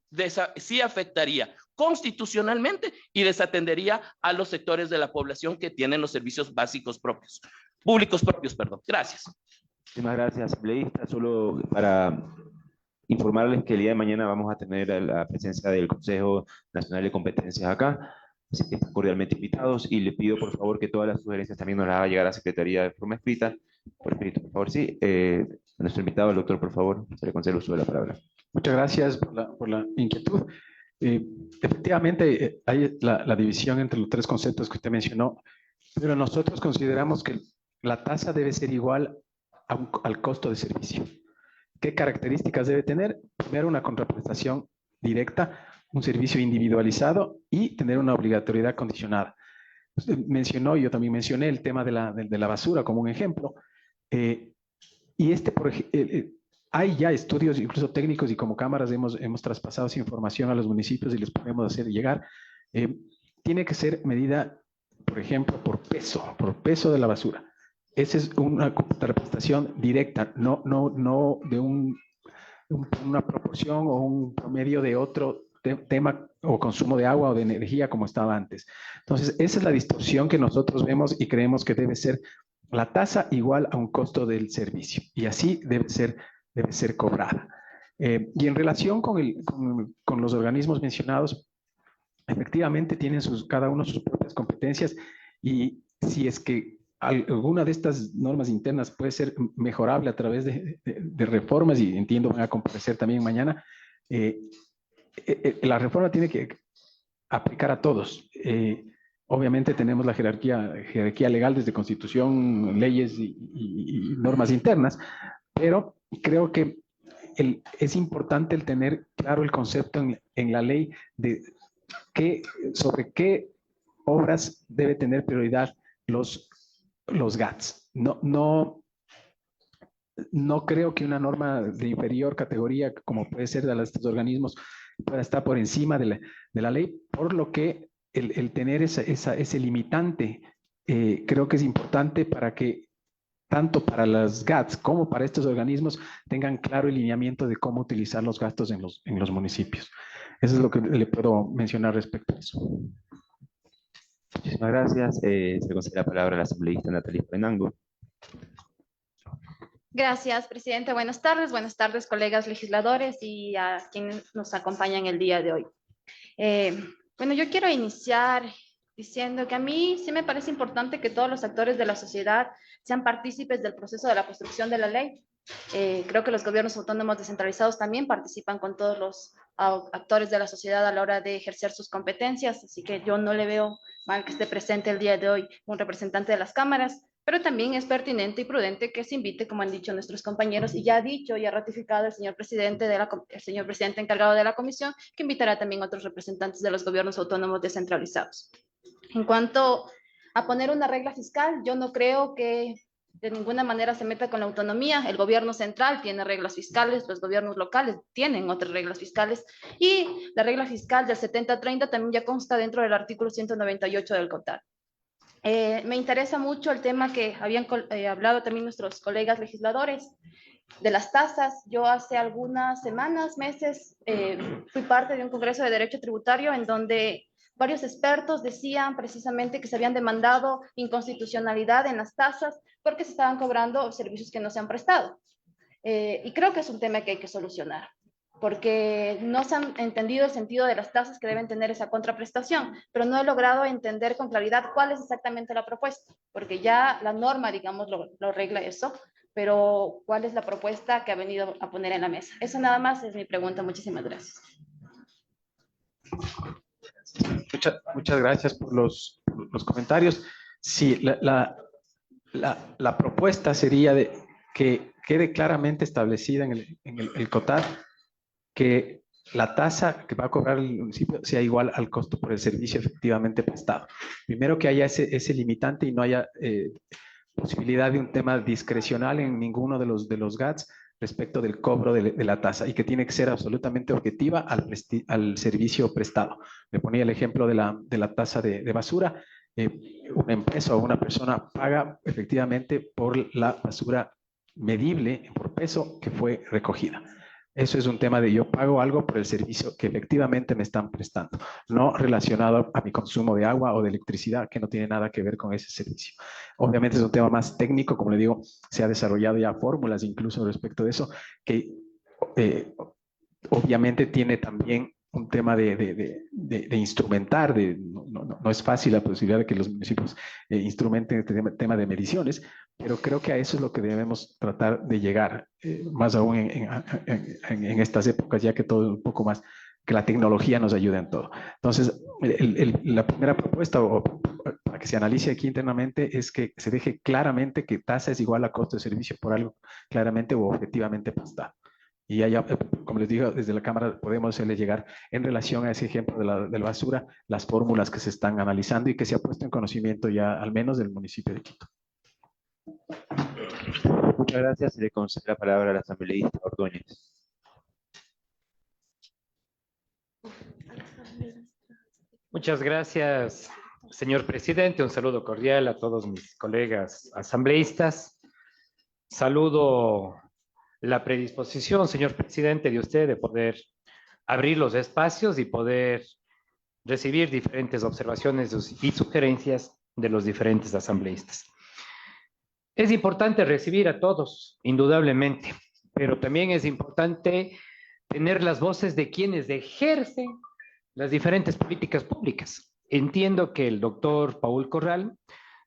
Speaker 7: afectaría constitucionalmente y desatendería a los sectores de la población que tienen los servicios básicos propios, públicos propios, perdón. Gracias.
Speaker 2: Muchísimas gracias, asambleísta. Solo para informarles que el día de mañana vamos a tener la presencia del Consejo Nacional de Competencias acá, así que están cordialmente invitados, y le pido por favor que todas las sugerencias también nos las haga llegar a la Secretaría de forma escrita. Por escrito, por favor, sí. Nuestro invitado, el doctor, por favor, se le concede el uso de la palabra.
Speaker 3: Muchas gracias por la inquietud. Efectivamente, hay la división entre los tres conceptos que usted mencionó, pero nosotros consideramos que la tasa debe ser igual al costo de servicio. ¿Qué características debe tener? Primero, una contraprestación directa, un servicio individualizado y tener una obligatoriedad condicionada. Usted mencionó, yo también mencioné el tema de la basura como un ejemplo. Y hay ya estudios, incluso técnicos, y como cámaras hemos traspasado esa información a los municipios y les podemos hacer llegar. Tiene que ser medida, por ejemplo, por peso de la basura. Esa es una contraprestación directa, no de una proporción o un promedio de otro tema o consumo de agua o de energía como estaba antes. Entonces, esa es la distorsión que nosotros vemos y creemos que debe ser la tasa igual a un costo del servicio, y así debe ser cobrada. Y en relación con los organismos mencionados, efectivamente tienen cada uno sus propias competencias, y si es que alguna de estas normas internas puede ser mejorable a través de reformas, y entiendo van a comparecer también mañana, la reforma tiene que aplicar a todos. Obviamente tenemos la jerarquía legal desde Constitución, leyes y normas internas, pero creo que es importante el tener claro el concepto en la ley de sobre qué obras debe tener prioridad los GATS. No creo que una norma de inferior categoría, como puede ser de estos organismos, pueda estar por encima de la ley, por lo que el tener ese limitante creo que es importante para que tanto para las GATS como para estos organismos tengan claro el lineamiento de cómo utilizar los gastos en los municipios. Eso es lo que le puedo mencionar respecto a eso.
Speaker 2: Muchísimas gracias. Se concede la palabra a la asambleísta Natalia Penango.
Speaker 8: Gracias, presidente. Buenas tardes, colegas legisladores y a quienes nos acompañan el día de hoy. Bueno, yo quiero iniciar diciendo que a mí sí me parece importante que todos los actores de la sociedad sean partícipes del proceso de la construcción de la ley. Creo que los gobiernos autónomos descentralizados también participan con todos los actores de la sociedad a la hora de ejercer sus competencias, así que yo no le veo mal que esté presente el día de hoy un representante de las cámaras, pero también es pertinente y prudente que se invite, como han dicho nuestros compañeros, y ya ha dicho y ha ratificado el señor presidente encargado de la comisión, que invitará también a otros representantes de los gobiernos autónomos descentralizados. En cuanto a poner una regla fiscal, yo no creo que de ninguna manera se meta con la autonomía. El gobierno central tiene reglas fiscales, los gobiernos locales tienen otras reglas fiscales, y la regla fiscal del 70-30 también ya consta dentro del artículo 198 del COTAD. Me interesa mucho el tema que habían hablado también nuestros colegas legisladores de las tasas. Yo hace algunas semanas, meses, fui parte de un congreso de derecho tributario en donde varios expertos decían precisamente que se habían demandado inconstitucionalidad en las tasas porque se estaban cobrando servicios que no se han prestado. Y creo que es un tema que hay que solucionar, porque no se han entendido el sentido de las tasas que deben tener esa contraprestación, pero no he logrado entender con claridad cuál es exactamente la propuesta, porque ya la norma, digamos, lo regla eso, pero cuál es la propuesta que ha venido a poner en la mesa. Eso nada más es mi pregunta. Muchísimas gracias.
Speaker 3: Muchas gracias por los comentarios. Sí, la propuesta sería de que quede claramente establecida en el COTAD que la tasa que va a cobrar el municipio sea igual al costo por el servicio efectivamente prestado. Primero, que haya ese limitante y no haya posibilidad de un tema discrecional en ninguno de los GATS respecto del cobro de la tasa, y que tiene que ser absolutamente objetiva al servicio prestado. Le ponía el ejemplo de la tasa de basura. Una empresa o una persona paga efectivamente por la basura medible por peso que fue recogida. Eso es un tema de yo pago algo por el servicio que efectivamente me están prestando, no relacionado a mi consumo de agua o de electricidad, que no tiene nada que ver con ese servicio. Obviamente es un tema más técnico, como le digo, se ha desarrollado ya fórmulas incluso respecto de eso, que obviamente tiene también un tema de instrumentar, no es fácil la posibilidad de que los municipios instrumenten este tema de mediciones, pero creo que a eso es lo que debemos tratar de llegar, más aún en estas épocas, ya que todo un poco más, que la tecnología nos ayude en todo. Entonces, la primera propuesta, para que se analice aquí internamente es que se deje claramente que tasa es igual a costo de servicio por algo claramente o objetivamente pactado. Y allá, como les digo, desde la Cámara podemos hacerle llegar en relación a ese ejemplo de la basura, las fórmulas que se están analizando y que se ha puesto en conocimiento ya al menos del municipio de Quito.
Speaker 2: Muchas gracias. Le concedo la palabra a la asambleísta Ordóñez.
Speaker 9: Muchas gracias, señor presidente. Un saludo cordial a todos mis colegas asambleístas. Saludo la predisposición, señor presidente, de usted de poder abrir los espacios y poder recibir diferentes observaciones y sugerencias de los diferentes asambleístas. Es importante recibir a todos, indudablemente, pero también es importante tener las voces de quienes ejercen las diferentes políticas públicas. Entiendo que el doctor Paul Corral,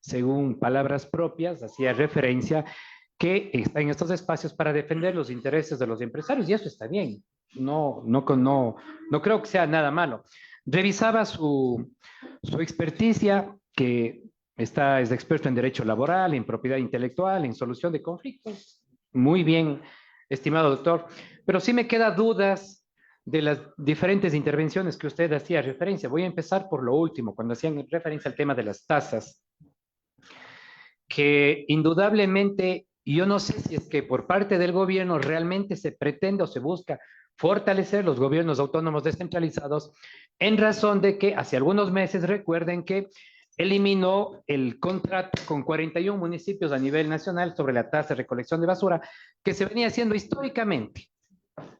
Speaker 9: según palabras propias, hacía referencia que está en estos espacios para defender los intereses de los empresarios, y eso está bien. No creo que sea nada malo. Revisaba su experticia, que es experto en derecho laboral, en propiedad intelectual, en solución de conflictos. Muy bien, estimado doctor. Pero sí me quedan dudas de las diferentes intervenciones que usted hacía referencia. Voy a empezar por lo último, cuando hacían referencia al tema de las tasas, que indudablemente yo no sé si es que por parte del gobierno realmente se pretende o se busca fortalecer los gobiernos autónomos descentralizados en razón de que hace algunos meses, recuerden que eliminó el contrato con 41 municipios a nivel nacional sobre la tasa de recolección de basura que se venía haciendo históricamente.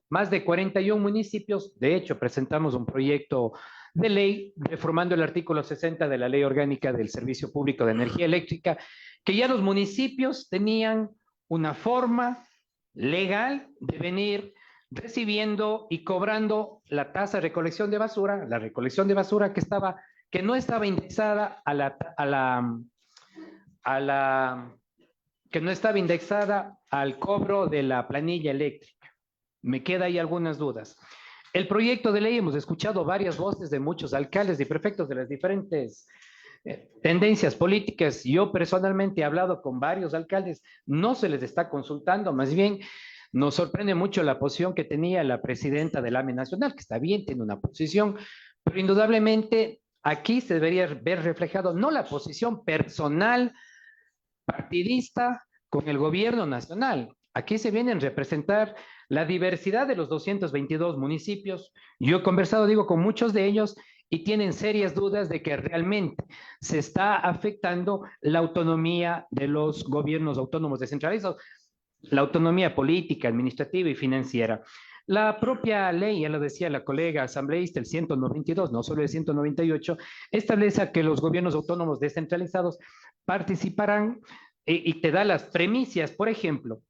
Speaker 9: Más de 41 municipios, de hecho, presentamos un proyecto de ley reformando el artículo 60 de la Ley Orgánica del Servicio Público de Energía Eléctrica, que ya los municipios tenían una forma legal de venir recibiendo y cobrando la tasa de recolección de basura, la recolección de basura que no estaba indexada que no estaba indexada al cobro de la planilla eléctrica. Me queda ahí algunas dudas. El proyecto de ley, hemos escuchado varias voces de muchos alcaldes y prefectos de las diferentes tendencias políticas. Yo personalmente he hablado con varios alcaldes, no se les está consultando, más bien nos sorprende mucho la posición que tenía la presidenta del AME Nacional, que está bien, tiene una posición, pero indudablemente aquí se debería ver reflejado no la posición personal partidista con el gobierno nacional. Aquí se viene a representar la diversidad de los 222 municipios. Yo he conversado, digo, con muchos de ellos y tienen serias dudas de que realmente se está afectando la autonomía de los gobiernos autónomos descentralizados, la autonomía política, administrativa y financiera. La propia ley, ya lo decía la colega asambleísta, el 192, no solo el 198, establece que los gobiernos autónomos descentralizados participarán y te da las premisas, por ejemplo,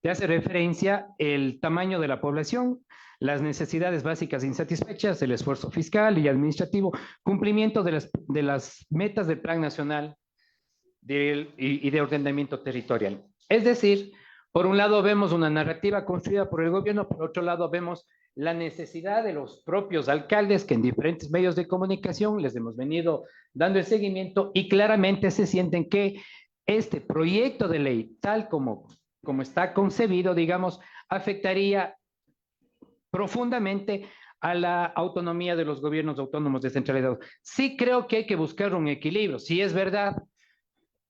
Speaker 9: te hace referencia el tamaño de la población, las necesidades básicas insatisfechas, el esfuerzo fiscal y administrativo, cumplimiento de las metas del Plan Nacional y de ordenamiento territorial. Es decir, por un lado vemos una narrativa construida por el gobierno, por otro lado vemos la necesidad de los propios alcaldes que en diferentes medios de comunicación les hemos venido dando el seguimiento y claramente se sienten que este proyecto de ley, tal como está concebido, digamos, afectaría profundamente a la autonomía de los gobiernos autónomos descentralizados. Sí creo que hay que buscar un equilibrio, sí es verdad.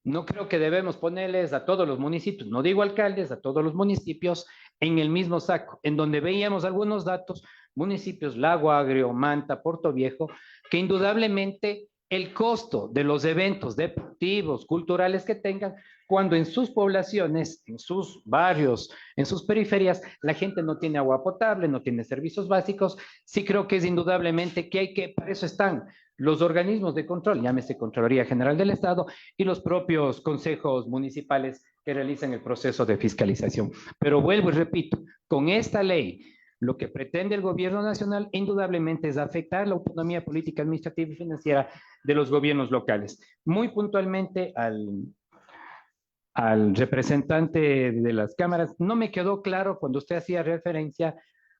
Speaker 9: No creo que debemos ponerles a todos los municipios, no digo alcaldes, a todos los municipios en el mismo saco, en donde veíamos algunos datos, municipios Lago Agrio, Manta, Puerto Viejo, que indudablemente el costo de los eventos deportivos, culturales que tengan, cuando en sus poblaciones, en sus barrios, en sus periferias, la gente no tiene agua potable, no tiene servicios básicos, sí creo que es indudablemente que para eso están los organismos de control, llámese Contraloría General del Estado y los propios consejos municipales que realizan el proceso de fiscalización. Pero vuelvo y repito, con esta ley, lo que pretende el gobierno nacional indudablemente es afectar la autonomía política, administrativa y financiera de los gobiernos locales. Muy puntualmente al representante de las cámaras, no me quedó claro cuando usted hacía referencia,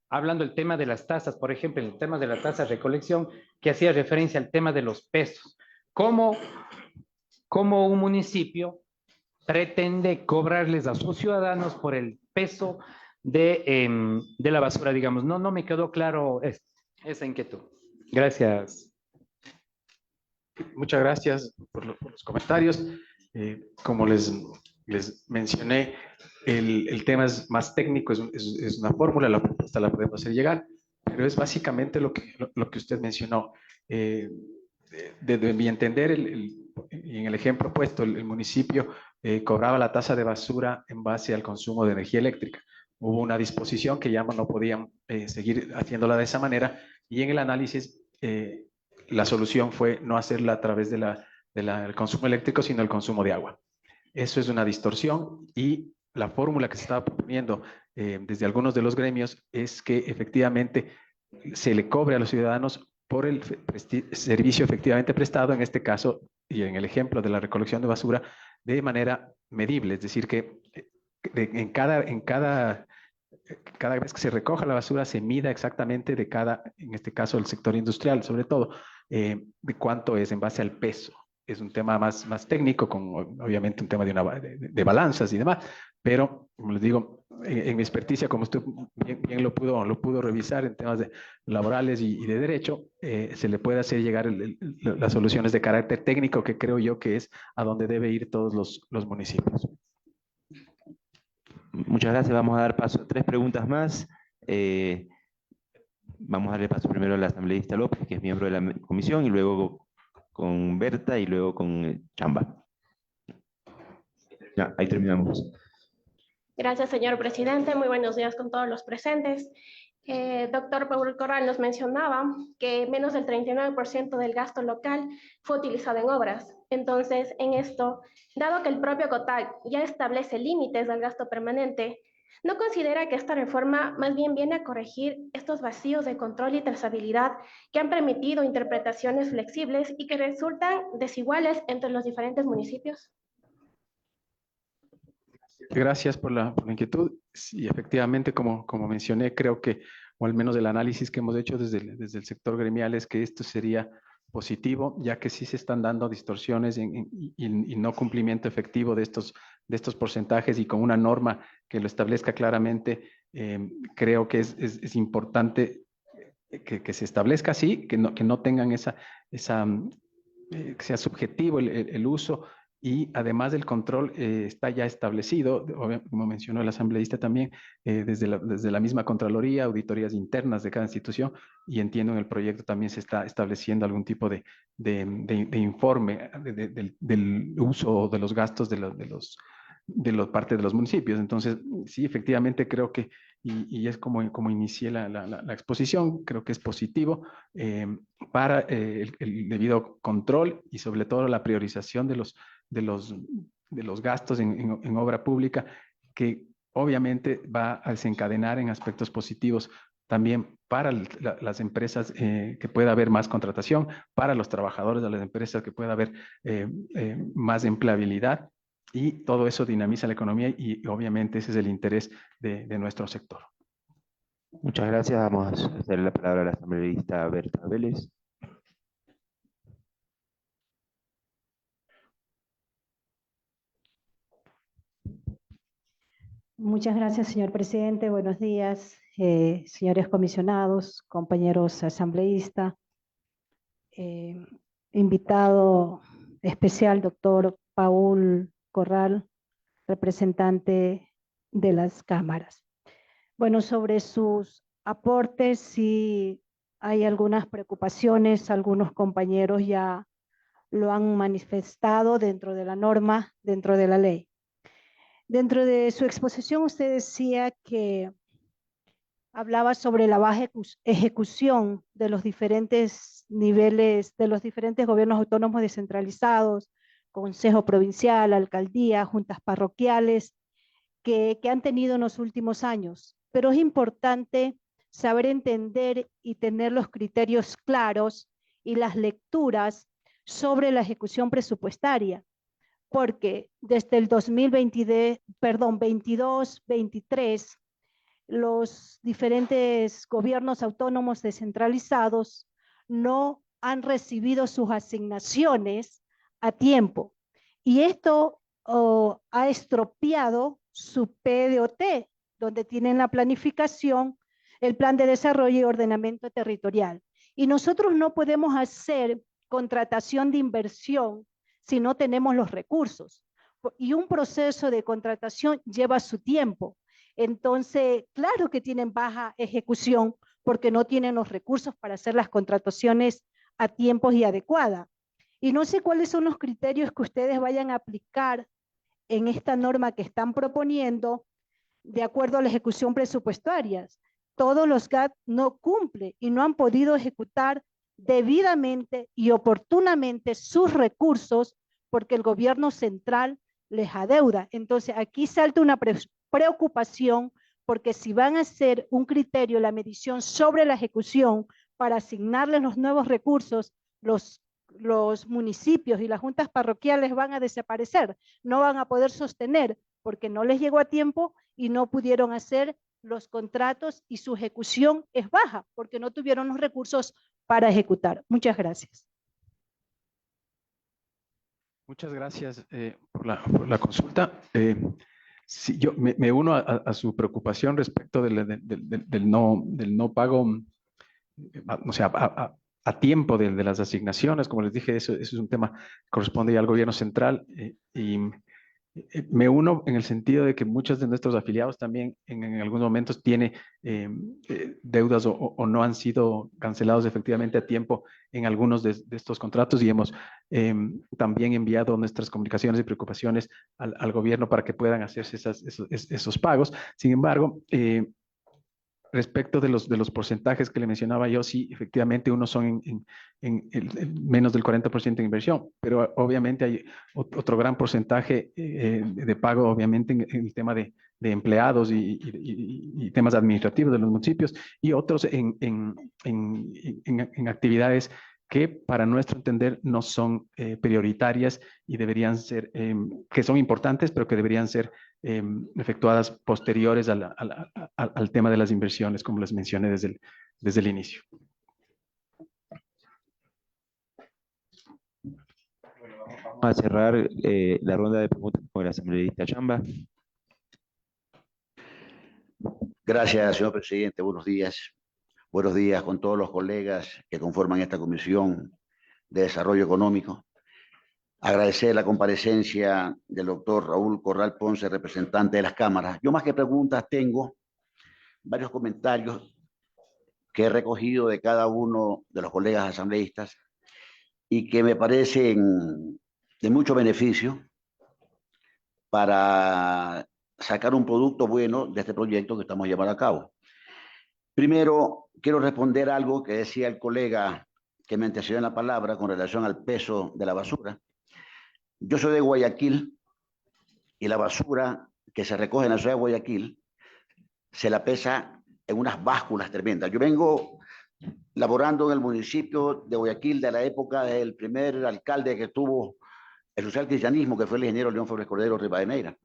Speaker 9: hablando del tema de las tasas, por ejemplo, en el tema de la tasa de recolección, que hacía referencia al tema de los pesos. ¿cómo un municipio pretende cobrarles a sus ciudadanos por el peso de la basura, digamos? No me quedó claro esa inquietud. Gracias.
Speaker 3: Muchas gracias por los comentarios. Como les mencioné, el tema es más técnico, es una fórmula, la propuesta la podemos hacer llegar, pero es básicamente lo que usted mencionó. De mi entender, y en el ejemplo puesto, el municipio cobraba la tasa de basura en base al consumo de energía eléctrica. Hubo una disposición que ya no podían seguir haciéndola de esa manera, y en el análisis la solución fue no hacerla a través del consumo eléctrico, sino el consumo de agua. Eso es una distorsión, y la fórmula que se estaba proponiendo desde algunos de los gremios es que efectivamente se le cobre a los ciudadanos por el servicio efectivamente prestado, en este caso y en el ejemplo de la recolección de basura, de manera medible, es decir, que cada vez que se recoja la basura se mida exactamente en este caso el sector industrial, sobre todo, de cuánto es en base al peso. Es un tema más técnico, con obviamente un tema de balanzas y demás, pero como les digo, en mi experticia, como usted bien lo pudo revisar en temas laborales y de derecho, se le puede hacer llegar las soluciones de carácter técnico, que creo yo que es a donde debe ir todos los municipios.
Speaker 2: Muchas gracias. Vamos a dar paso a 3 preguntas más. Vamos a darle paso primero al asambleísta López, que es miembro de la comisión, y luego con Berta y luego con Chamba. Ya, ahí terminamos.
Speaker 10: Gracias, señor presidente. Muy buenos días con todos los presentes. Doctor Paul Corral nos mencionaba que menos del 39% del gasto local fue utilizado en obras. Entonces, en esto, dado que el propio COTAC ya establece límites del gasto permanente, ¿no considera que esta reforma más bien viene a corregir estos vacíos de control y trazabilidad que han permitido interpretaciones flexibles y que resultan desiguales entre los diferentes municipios?
Speaker 3: Gracias por la inquietud. Sí, efectivamente, como mencioné, creo que, o al menos el análisis que hemos hecho desde el sector gremial, es que esto sería positivo, ya que sí se están dando distorsiones y no cumplimiento efectivo de estos porcentajes, y con una norma que lo establezca claramente, creo que es importante que se establezca así, que no tengan que sea subjetivo el uso. Y además del control está ya establecido, como mencionó el asambleísta también, desde la misma Contraloría, auditorías internas de cada institución, y entiendo en el proyecto también se está estableciendo algún tipo de informe del uso de los gastos de la parte de los municipios. Entonces, sí, efectivamente creo que, y es como inicié la exposición, creo que es positivo para el debido control y sobre todo la priorización de los gastos en obra pública, que obviamente va a desencadenar en aspectos positivos también para las empresas, que pueda haber más contratación, para los trabajadores de las empresas, que pueda haber más empleabilidad, y todo eso dinamiza la economía, y obviamente ese es el interés de nuestro sector.
Speaker 2: Muchas gracias. Vamos a hacer la palabra a la asambleísta Berta Vélez.
Speaker 11: Muchas gracias, señor presidente. Buenos días, señores comisionados, compañeros asambleístas, invitado especial, doctor Paul Corral, representante de las cámaras. Bueno, sobre sus aportes, sí hay algunas preocupaciones, algunos compañeros ya lo han manifestado dentro de la norma, dentro de la ley. Dentro de su exposición usted decía que hablaba sobre la baja ejecución de los diferentes niveles, de los diferentes gobiernos autónomos descentralizados, Consejo Provincial, Alcaldía, juntas parroquiales, que han tenido en los últimos años. Pero es importante saber entender y tener los criterios claros y las lecturas sobre la ejecución presupuestaria, porque desde el 22-23, los diferentes gobiernos autónomos descentralizados no han recibido sus asignaciones a tiempo. Y esto ha estropeado su PDOT, donde tienen la planificación, el plan de desarrollo y ordenamiento territorial. Y nosotros no podemos hacer contratación de inversión si no tenemos los recursos. Y un proceso de contratación lleva su tiempo. Entonces, claro que tienen baja ejecución porque no tienen los recursos para hacer las contrataciones a tiempos y adecuada. Y no sé cuáles son los criterios que ustedes vayan a aplicar en esta norma que están proponiendo de acuerdo a la ejecución presupuestaria. Todos los GAT no cumplen y no han podido ejecutar debidamente y oportunamente sus recursos porque el gobierno central les adeuda. Entonces, aquí salta una preocupación porque si van a hacer un criterio, la medición sobre la ejecución para asignarles los nuevos recursos, los municipios y las juntas parroquiales van a desaparecer, no van a poder sostener porque no les llegó a tiempo y no pudieron hacer los contratos y su ejecución es baja porque no tuvieron los recursos para ejecutar. Muchas gracias.
Speaker 3: Muchas gracias por la consulta. Sí, yo me uno a su preocupación respecto del no pago, o sea, a tiempo de las asignaciones. Como les dije, eso es un tema que corresponde ya al gobierno central y me uno en el sentido de que muchos de nuestros afiliados también en algunos momentos tienen deudas o no han sido cancelados efectivamente a tiempo en algunos de estos contratos y hemos también enviado nuestras comunicaciones y preocupaciones al gobierno para que puedan hacerse esos pagos. Sin embargo, respecto de los porcentajes que le mencionaba yo, sí, efectivamente, unos son en menos del 40% en inversión, pero obviamente hay otro gran porcentaje de pago, obviamente, en el tema de empleados y temas administrativos de los municipios y otros en actividades que para nuestro entender no son prioritarias y deberían ser, que son importantes, pero que deberían ser efectuadas posteriores al tema de las inversiones, como les mencioné desde el inicio.
Speaker 2: Vamos a cerrar la ronda de preguntas con el asambleísta Chamba.
Speaker 12: Gracias, señor presidente. Buenos días. Buenos días con todos los colegas que conforman esta Comisión de Desarrollo Económico. Agradecer la comparecencia del doctor Raúl Corral Ponce, representante de las cámaras. Yo más que preguntas tengo varios comentarios que he recogido de cada uno de los colegas asambleístas y que me parecen de mucho beneficio para sacar un producto bueno de este proyecto que estamos llevando a cabo. Primero, quiero responder algo que decía el colega que me antecedió en la palabra con relación al peso de la basura. Yo soy de Guayaquil y la basura que se recoge en la ciudad de Guayaquil se la pesa en unas básculas tremendas. Yo vengo laborando en el municipio de Guayaquil de la época del primer alcalde que tuvo el social cristianismo, que fue el ingeniero León Flores Cordero Rivadeneira.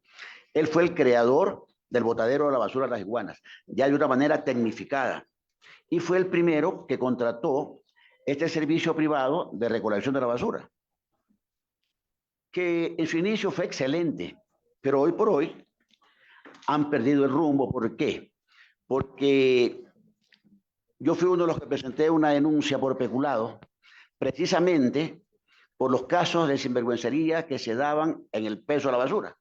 Speaker 12: Él fue el creador del botadero de la basura de las iguanas, ya de una manera tecnificada. Y fue el primero que contrató este servicio privado de recolección de la basura, que en su inicio fue excelente, pero hoy por hoy han perdido el rumbo. ¿Por qué? Porque yo fui uno de los que presenté una denuncia por peculado, precisamente por los casos de sinvergüencería que se daban en el peso de la basura.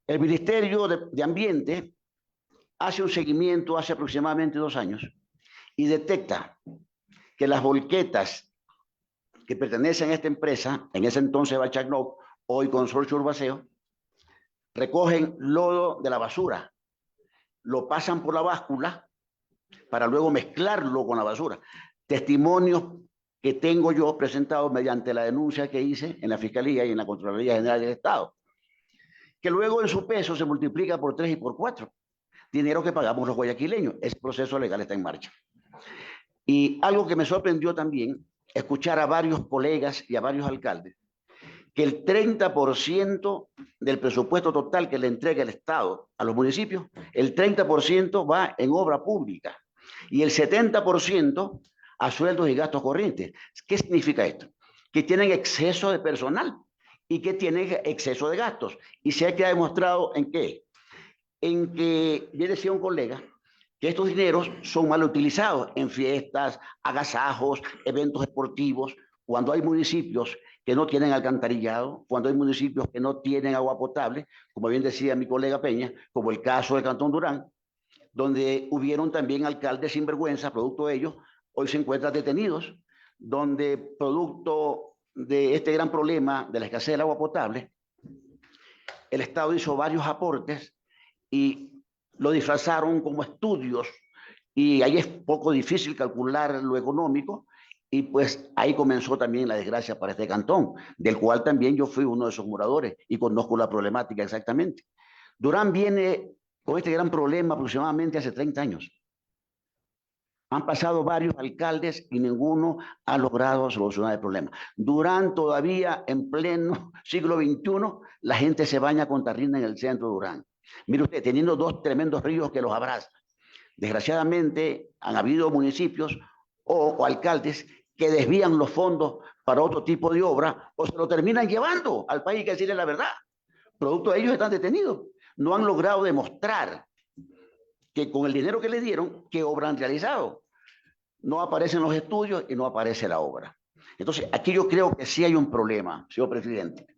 Speaker 12: El Ministerio de Ambiente hace un seguimiento hace aproximadamente 2 años y detecta que las volquetas que pertenecen a esta empresa, en ese entonces Bachacnoc, hoy Consorcio Urbaceo, recogen lodo de la basura, lo pasan por la báscula para luego mezclarlo con la basura. Testimonios que tengo yo presentados mediante la denuncia que hice en la Fiscalía y en la Contraloría General del Estado, que luego en su peso se multiplica por 3 y por 4. Dinero que pagamos los guayaquileños. Ese proceso legal está en marcha. Y algo que me sorprendió también, escuchar a varios colegas y a varios alcaldes, que el 30% del presupuesto total que le entrega el Estado a los municipios, el 30% va en obra pública y el 70% a sueldos y gastos corrientes. ¿Qué significa esto? Que tienen exceso de personal y que tienen exceso de gastos. Y se ha demostrado en qué. En que, bien decía un colega, que estos dineros son mal utilizados en fiestas, agasajos, eventos deportivos, cuando hay municipios que no tienen alcantarillado, cuando hay municipios que no tienen agua potable, como bien decía mi colega Peña, como el caso del Cantón Durán, donde hubieron también alcaldes sinvergüenza, producto de ellos, hoy se encuentran detenidos, donde producto de este gran problema de la escasez del agua potable, el Estado hizo varios aportes y lo disfrazaron como estudios, y ahí es poco difícil calcular lo económico, y pues ahí comenzó también la desgracia para este cantón, del cual también yo fui uno de esos moradores y conozco la problemática exactamente. Durán viene con este gran problema aproximadamente hace 30 años. Han pasado varios alcaldes y ninguno ha logrado solucionar el problema. Durán todavía en pleno siglo XXI, la gente se baña con tarrina en el centro de Durán. Mire usted, teniendo dos tremendos ríos que los abrazan. Desgraciadamente han habido municipios o alcaldes que desvían los fondos para otro tipo de obra o se lo terminan llevando al país, que decirle la verdad. Producto de ellos están detenidos. No han logrado demostrar que con el dinero que le dieron, qué obra han realizado. No aparecen los estudios y no aparece la obra. Entonces, aquí yo creo que sí hay un problema, señor presidente,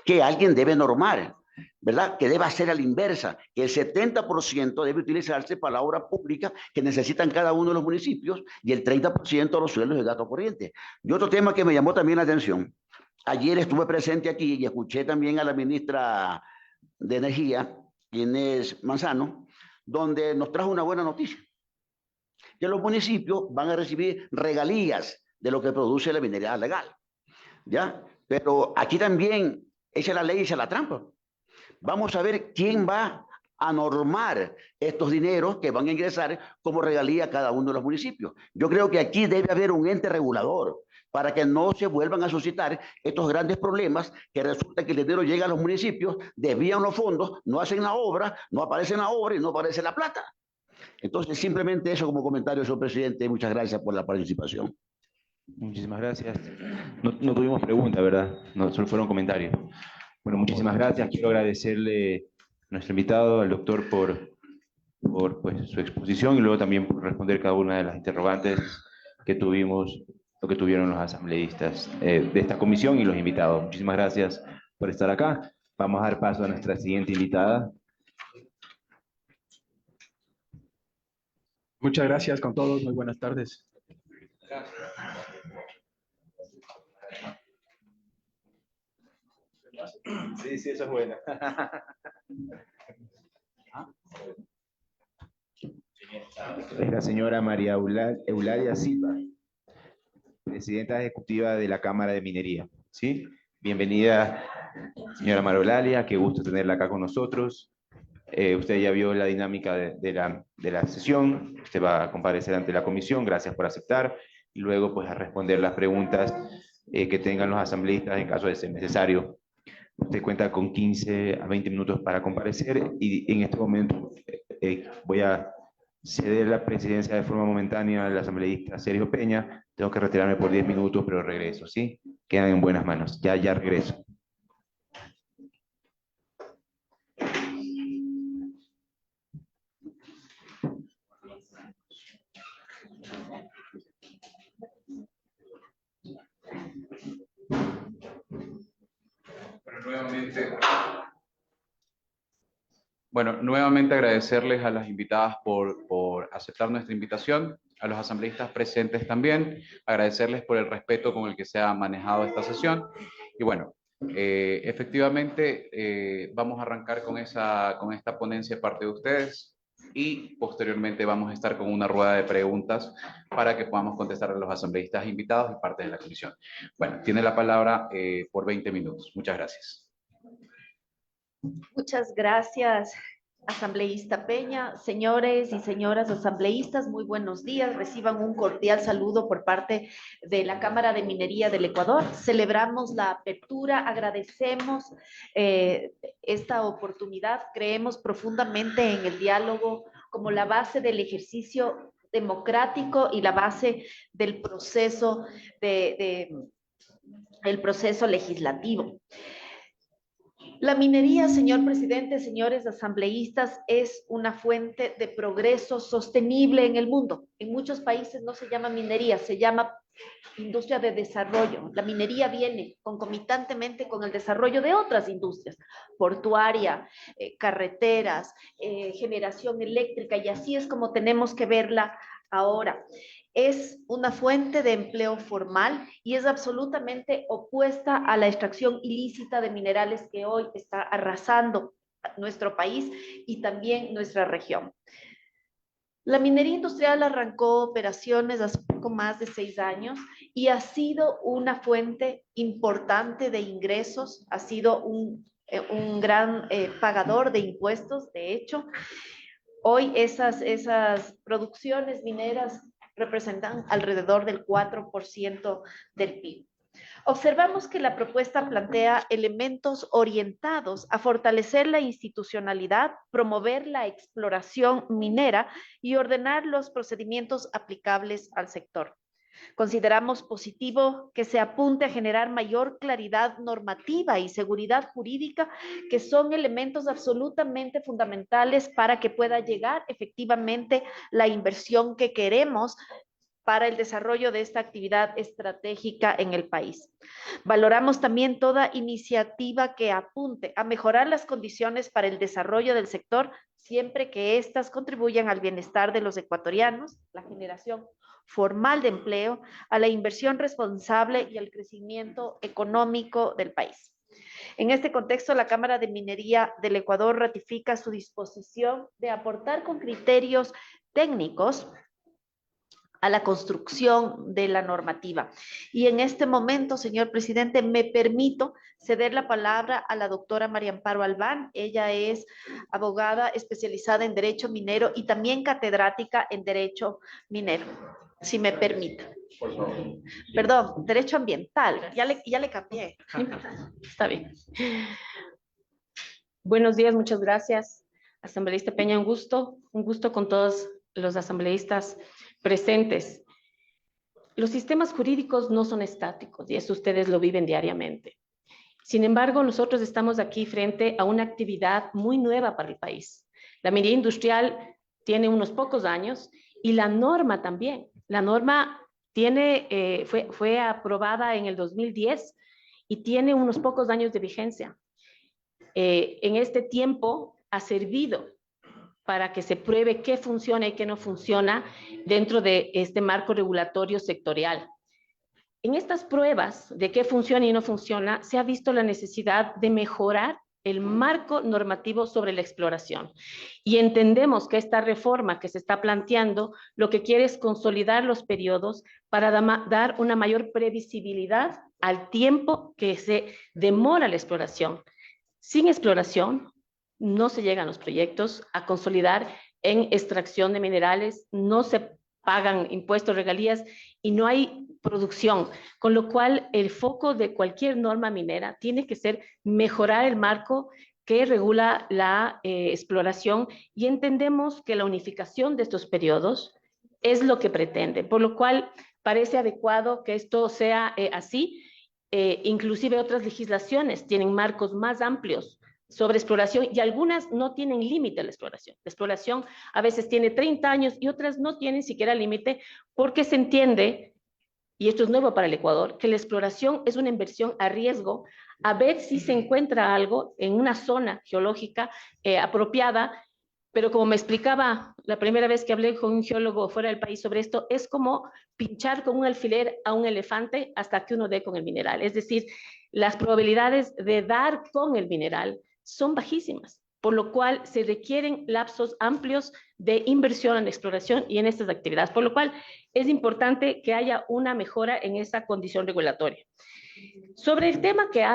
Speaker 12: que alguien debe normar, ¿verdad? Que debe hacer a la inversa, que el 70% debe utilizarse para la obra pública que necesitan cada uno de los municipios y el 30% de los sueldos de gasto corriente. Y otro tema que me llamó también la atención, ayer estuve presente aquí y escuché también a la ministra de Energía, Inés Manzano, donde nos trajo una buena noticia, que los municipios van a recibir regalías de lo que produce la minería legal, ¿ya? Pero aquí también echa la ley y echa la trampa. Vamos a ver quién va a normar estos dineros que van a ingresar como regalía a cada uno de los municipios. Yo creo que aquí debe haber un ente regulador para que no se vuelvan a suscitar estos grandes problemas, que resulta que el dinero llega a los municipios, desvían los fondos, no hacen la obra, no aparece la obra y no aparece la plata. Entonces, simplemente eso como comentario, señor presidente. Muchas gracias por la participación.
Speaker 2: Muchísimas gracias. No tuvimos pregunta, ¿verdad? No, solo fueron comentarios. Bueno, muchísimas gracias. Quiero agradecerle a nuestro invitado, al doctor, por pues, su exposición y luego también por responder cada una de las interrogantes que tuvimos, o que tuvieron los asambleístas de esta comisión y los invitados. Muchísimas gracias por estar acá. Vamos a dar paso a nuestra siguiente invitada.
Speaker 3: Muchas gracias con todos. Muy buenas tardes.
Speaker 2: Sí, eso es bueno. Es la señora María Eulalia Silva, presidenta ejecutiva de la Cámara de Minería. ¿Sí? Bienvenida, señora María Eulalia, qué gusto tenerla acá con nosotros. Usted ya vio la dinámica de la sesión, usted va a comparecer ante la comisión, gracias por aceptar, y luego pues a responder las preguntas que tengan los asambleístas en caso de ser necesario. Usted cuenta con 15 a 20 minutos para comparecer y en este momento voy a ceder la presidencia de forma momentánea al asambleísta Sergio Peña. Tengo que retirarme por 10 minutos, pero regreso, ¿sí? Quedan en buenas manos. Ya regreso.
Speaker 6: Nuevamente agradecerles a las invitadas por aceptar nuestra invitación, a los asambleístas presentes también, agradecerles por el respeto con el que se ha manejado esta sesión. Y bueno, efectivamente vamos a arrancar con esta ponencia de parte de ustedes y posteriormente vamos a estar con una rueda de preguntas para que podamos contestar a los asambleístas invitados y parte de la comisión. Bueno, tiene la palabra por 20 minutos. Muchas gracias.
Speaker 13: Muchas gracias, asambleísta Peña. Señores y señoras asambleístas, muy buenos días. Reciban un cordial saludo por parte de la Cámara de Minería del Ecuador. Celebramos la apertura, agradecemos esta oportunidad. Creemos profundamente en el diálogo como la base del ejercicio democrático y la base del proceso el proceso legislativo. La minería, señor presidente, señores asambleístas, es una fuente de progreso sostenible en el mundo. En muchos países no se llama minería, se llama industria de desarrollo. La minería viene concomitantemente con el desarrollo de otras industrias, portuaria, carreteras, generación eléctrica, y así es como tenemos que verla ahora. Es una fuente de empleo formal y es absolutamente opuesta a la extracción ilícita de minerales que hoy está arrasando nuestro país y también nuestra región. La minería industrial arrancó operaciones hace poco más de 6 años y ha sido una fuente importante de ingresos, ha sido un gran pagador de impuestos. De hecho, hoy esas producciones mineras representan alrededor del 4% del PIB. Observamos que la propuesta plantea elementos orientados a fortalecer la institucionalidad, promover la exploración minera y ordenar los procedimientos aplicables al sector. Consideramos positivo que se apunte a generar mayor claridad normativa y seguridad jurídica, que son elementos absolutamente fundamentales para que pueda llegar efectivamente la inversión que queremos para el desarrollo de esta actividad estratégica en el país. Valoramos también toda iniciativa que apunte a mejorar las condiciones para el desarrollo del sector, siempre que éstas contribuyan al bienestar de los ecuatorianos, la generación formal de empleo, a la inversión responsable y al crecimiento económico del país. En este contexto, la Cámara de Minería del Ecuador ratifica su disposición de aportar con criterios técnicos a la construcción de la normativa. Y en este momento, señor presidente, me permito ceder la palabra a la doctora María Amparo Albán. Ella es abogada especializada en Derecho Minero y también catedrática en Derecho Minero, si me permite.
Speaker 6: Por favor.
Speaker 13: Perdón, Derecho Ambiental, ya le cambié.
Speaker 1: Está bien. Buenos días, muchas gracias. Asambleísta Peña, un gusto con todos los asambleístas presentes. Los sistemas jurídicos no son estáticos y eso ustedes lo viven diariamente. Sin embargo, nosotros estamos aquí frente a una actividad muy nueva para el país. La minería industrial tiene unos pocos años y la norma también. La norma fue aprobada en el 2010 y tiene unos pocos años de vigencia. En este tiempo ha servido para que se pruebe qué funciona y qué no funciona dentro de este marco regulatorio sectorial. En estas pruebas de qué funciona y no funciona, se ha visto la necesidad de mejorar el marco normativo sobre la exploración. Y entendemos que esta reforma que se está planteando lo que quiere es consolidar los periodos para dar una mayor previsibilidad al tiempo que se demora la exploración. Sin exploración, no se llegan los proyectos a consolidar en extracción de minerales, no se pagan impuestos, regalías y no hay producción, con lo cual el foco de cualquier norma minera tiene que ser mejorar el marco que regula la exploración y entendemos que la unificación de estos periodos es lo que pretende, por lo cual parece adecuado que esto sea así. Inclusive otras legislaciones tienen marcos más amplios sobre exploración y algunas no tienen límite a la exploración. La exploración a veces tiene 30 años y otras no tienen siquiera límite porque se entiende, y esto es nuevo para el Ecuador, que la exploración es una inversión a riesgo a ver si se encuentra algo en una zona geológica apropiada, pero como me explicaba la primera vez que hablé con un geólogo fuera del país sobre esto, es como pinchar con un alfiler a un elefante hasta que uno dé con el mineral. Es decir, las probabilidades de dar con el mineral son bajísimas, por lo cual se requieren lapsos amplios de inversión en exploración y en estas actividades, por lo cual es importante que haya una mejora en esa condición regulatoria. Sobre el tema que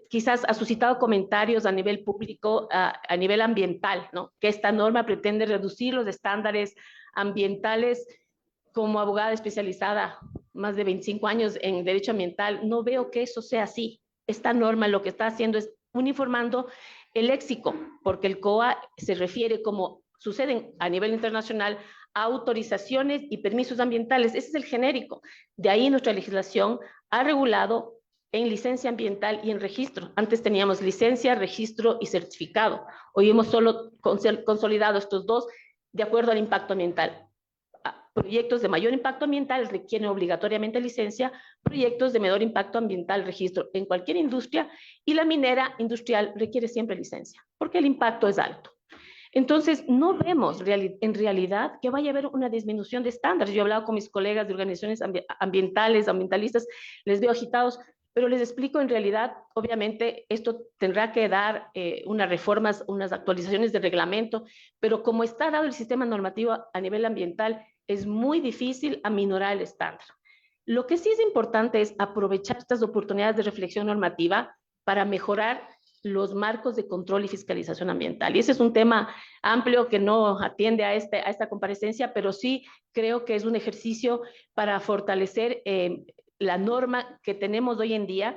Speaker 1: quizás ha suscitado comentarios a nivel público, a nivel ambiental, ¿no? Que esta norma pretende reducir los estándares ambientales. Como abogada especializada más de 25 años en derecho ambiental, no veo que eso sea así. Esta norma lo que está haciendo es uniformando el léxico, porque el COA se refiere como
Speaker 14: suceden a nivel internacional autorizaciones y permisos ambientales. Ese es el genérico. De ahí nuestra legislación ha regulado en licencia ambiental y en registro. Antes teníamos licencia, registro y certificado. Hoy hemos solo consolidado estos dos de acuerdo al impacto ambiental. Proyectos de mayor impacto ambiental requieren obligatoriamente licencia, proyectos de menor impacto ambiental, registro en cualquier industria, y la minera industrial requiere siempre licencia, porque el impacto es alto. Entonces, no vemos en realidad que vaya a haber una disminución de estándares. Yo he hablado con mis colegas de organizaciones ambientalistas, les veo agitados, pero les explico en realidad, obviamente, esto tendrá que dar unas reformas, unas actualizaciones de reglamento, pero como está dado el sistema normativo a nivel ambiental, es muy difícil aminorar el estándar. Lo que sí es importante es aprovechar estas oportunidades de reflexión normativa para mejorar los marcos de control y fiscalización ambiental. Y ese es un tema amplio que no atiende a esta comparecencia, pero sí creo que es un ejercicio para fortalecer la norma que tenemos hoy en día,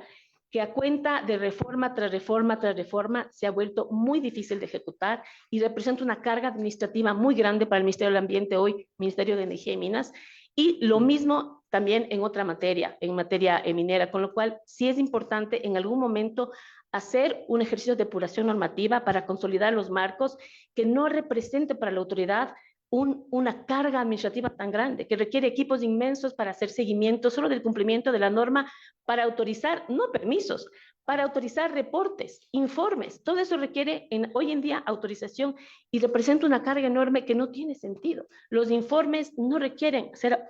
Speaker 14: que a cuenta de reforma tras reforma tras reforma se ha vuelto muy difícil de ejecutar y representa una carga administrativa muy grande para el Ministerio del Ambiente hoy, Ministerio de Energía y Minas, y lo mismo también en otra materia, en materia minera, con lo cual sí es importante en algún momento hacer un ejercicio de depuración normativa para consolidar los marcos que no represente para la autoridad una carga administrativa tan grande, que requiere equipos inmensos para hacer seguimiento solo del cumplimiento de la norma, para autorizar, no permisos, para autorizar reportes, informes. Todo eso requiere hoy en día autorización y representa una carga enorme que no tiene sentido. Los informes no requieren ser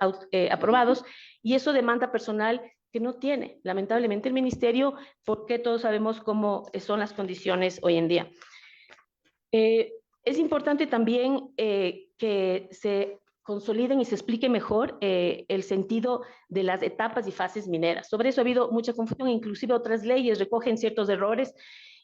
Speaker 14: aprobados y eso demanda personal que no tiene, lamentablemente, el ministerio, porque todos sabemos cómo son las condiciones hoy en día. Es importante también que se consoliden y se explique mejor el sentido de las etapas y fases mineras. Sobre eso ha habido mucha confusión, inclusive otras leyes recogen ciertos errores,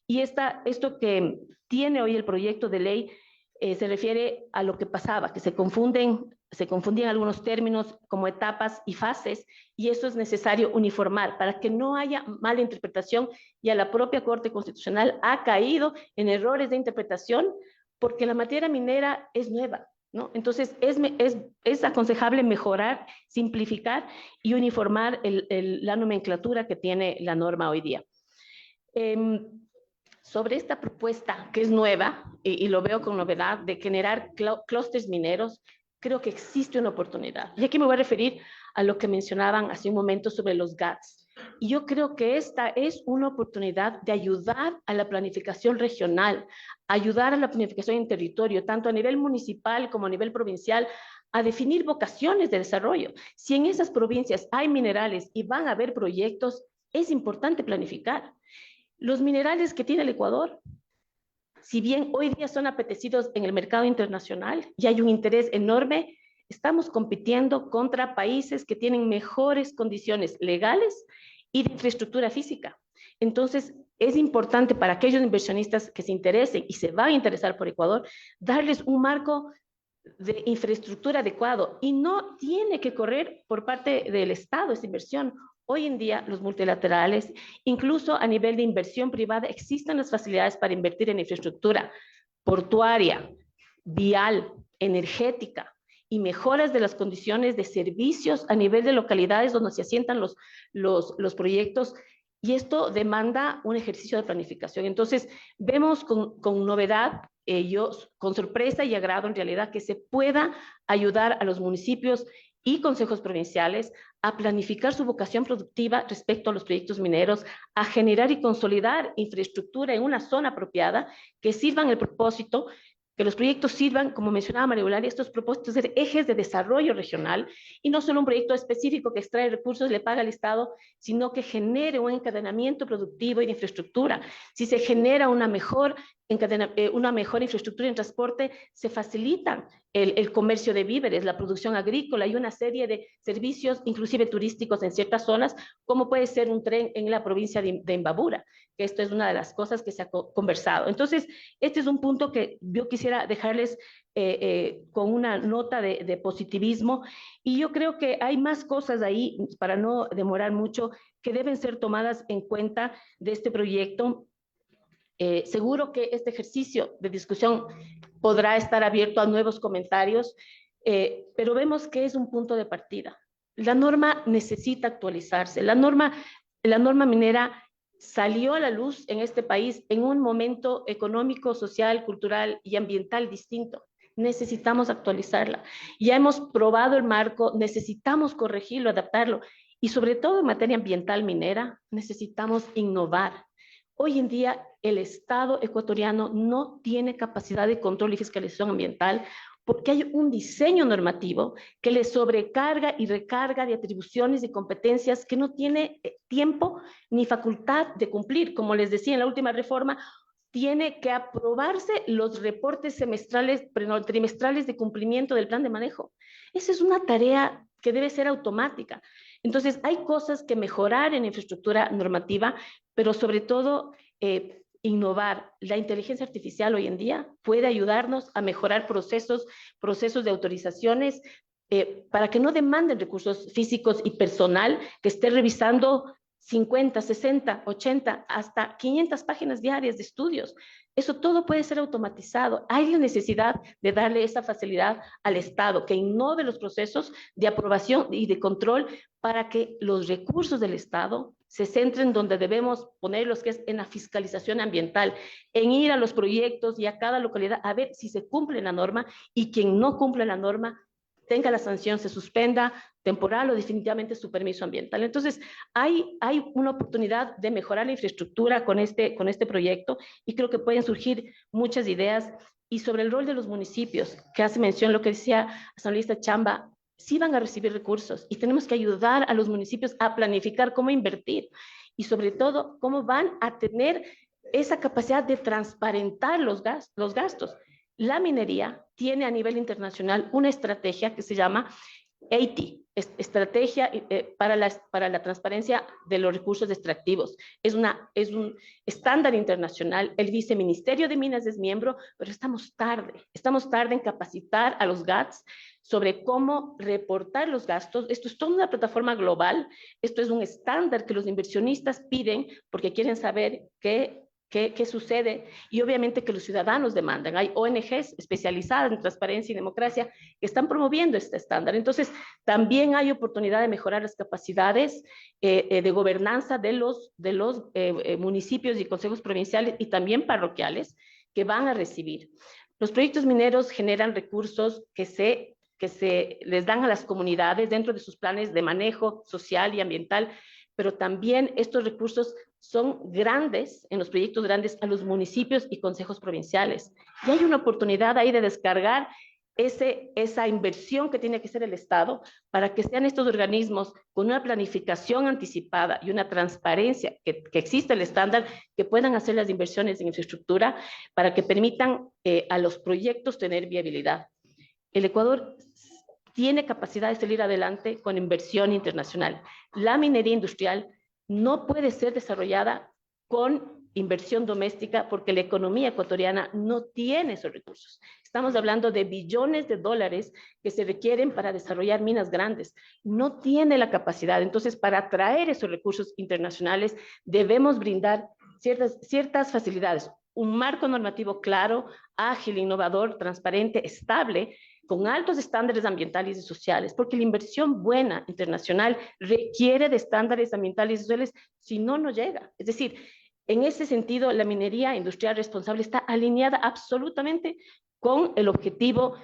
Speaker 14: y esto que tiene hoy el proyecto de ley se refiere a lo que pasaba, que se confundían algunos términos como etapas y fases, y eso es necesario uniformar para que no haya mala interpretación, y a la propia Corte Constitucional ha caído en errores de interpretación porque la materia minera es nueva, ¿no? Entonces es aconsejable mejorar, simplificar y uniformar la nomenclatura que tiene la norma hoy día. Sobre esta propuesta que es nueva, y lo veo con novedad, de generar clústeres mineros, creo que existe una oportunidad. Y aquí me voy a referir a lo que mencionaban hace un momento sobre los GATS. Y yo creo que esta es una oportunidad de ayudar a la planificación regional, ayudar a la planificación en territorio, tanto a nivel municipal como a nivel provincial, a definir vocaciones de desarrollo. Si en esas provincias hay minerales y van a haber proyectos, es importante planificar. Los minerales que tiene el Ecuador, si bien hoy día son apetecidos en el mercado internacional y hay un interés enorme, estamos compitiendo contra países que tienen mejores condiciones legales y de infraestructura física. Entonces, es importante para aquellos inversionistas que se interesen y se van a interesar por Ecuador, darles un marco de infraestructura adecuado, y no tiene que correr por parte del Estado esa inversión. Hoy en día, los multilaterales, incluso a nivel de inversión privada, existen las facilidades para invertir en infraestructura portuaria, vial, energética, y mejoras de las condiciones de servicios a nivel de localidades donde se asientan los proyectos, y esto demanda un ejercicio de planificación. Entonces, vemos con novedad, con sorpresa y agrado en realidad, que se pueda ayudar a los municipios y consejos provinciales a planificar su vocación productiva respecto a los proyectos mineros, a generar y consolidar infraestructura en una zona apropiada que sirvan el propósito, que los proyectos sirvan, como mencionaba María Eulalia, estos propósitos de ejes de desarrollo regional, y no solo un proyecto específico que extrae recursos y le paga al Estado, sino que genere un encadenamiento productivo y de infraestructura. Si se genera una mejor infraestructura en transporte, se facilita el comercio de víveres, la producción agrícola y una serie de servicios, inclusive turísticos en ciertas zonas, como puede ser un tren en la provincia de Imbabura, que esto es una de las cosas que se ha conversado. Entonces, este es un punto que yo quisiera dejarles con una nota de positivismo, y yo creo que hay más cosas ahí, para no demorar mucho, que deben ser tomadas en cuenta de este proyecto. Seguro que este ejercicio de discusión podrá estar abierto a nuevos comentarios, pero vemos que es un punto de partida. La norma necesita actualizarse. La norma minera salió a la luz en este país en un momento económico, social, cultural y ambiental distinto. Necesitamos actualizarla. Ya hemos probado el marco, necesitamos corregirlo, adaptarlo. Y sobre todo en materia ambiental minera, necesitamos innovar. Hoy en día el Estado ecuatoriano no tiene capacidad de control y fiscalización ambiental porque hay un diseño normativo que le sobrecarga y recarga de atribuciones y competencias que no tiene tiempo ni facultad de cumplir. Como les decía en la última reforma, tiene que aprobarse los reportes semestrales, trimestrales de cumplimiento del plan de manejo. Esa es una tarea que debe ser automática. Entonces, hay cosas que mejorar en infraestructura normativa, pero sobre todo innovar. La inteligencia artificial hoy en día puede ayudarnos a mejorar procesos de autorizaciones para que no demanden recursos físicos y personal que esté revisando 50, 60, 80, hasta 500 páginas diarias de estudios. Eso todo puede ser automatizado. Hay la necesidad de darle esa facilidad al Estado, que innove los procesos de aprobación y de control para que los recursos del Estado se centren donde debemos ponerlos, que es en la fiscalización ambiental, en ir a los proyectos y a cada localidad a ver si se cumple la norma, y quien no cumple la norma tenga la sanción, se suspenda temporal o definitivamente su permiso ambiental. Entonces, hay una oportunidad de mejorar la infraestructura con este proyecto, y creo que pueden surgir muchas ideas. Y sobre el rol de los municipios, que hace mención lo que decía asambleísta Chamba, sí van a recibir recursos y tenemos que ayudar a los municipios a planificar cómo invertir y sobre todo cómo van a tener esa capacidad de transparentar los gastos. La minería tiene a nivel internacional una estrategia que se llama EITI, Estrategia para la Transparencia de los Recursos Extractivos. Es un estándar internacional. El Viceministerio de Minas es miembro, pero estamos tarde en capacitar a los GATS sobre cómo reportar los gastos. Esto es toda una plataforma global. Esto es un estándar que los inversionistas piden porque quieren saber qué sucede, y obviamente que los ciudadanos demandan. Hay ONGs especializadas en transparencia y democracia que están promoviendo este estándar. Entonces, también hay oportunidad de mejorar las capacidades de gobernanza de los municipios y consejos provinciales y también parroquiales que van a recibir. Los proyectos mineros generan recursos que se les dan a las comunidades dentro de sus planes de manejo social y ambiental, pero también estos recursos son grandes, en los proyectos grandes, a los municipios y consejos provinciales. Y hay una oportunidad ahí de descargar esa inversión que tiene que hacer el Estado para que sean estos organismos con una planificación anticipada y una transparencia, que existe el estándar, que puedan hacer las inversiones en infraestructura para que permitan a los proyectos tener viabilidad. El Ecuador tiene capacidad de salir adelante con inversión internacional. La minería industrial no puede ser desarrollada con inversión doméstica porque la economía ecuatoriana no tiene esos recursos. Estamos hablando de billones de dólares que se requieren para desarrollar minas grandes. No tiene la capacidad. Entonces, para atraer esos recursos internacionales, debemos brindar ciertas facilidades. Un marco normativo claro, ágil, innovador, transparente, estable, con altos estándares ambientales y sociales, porque la inversión buena internacional requiere de estándares ambientales y sociales, si no, no llega. Es decir, en ese sentido, la minería industrial responsable está alineada absolutamente con el objetivo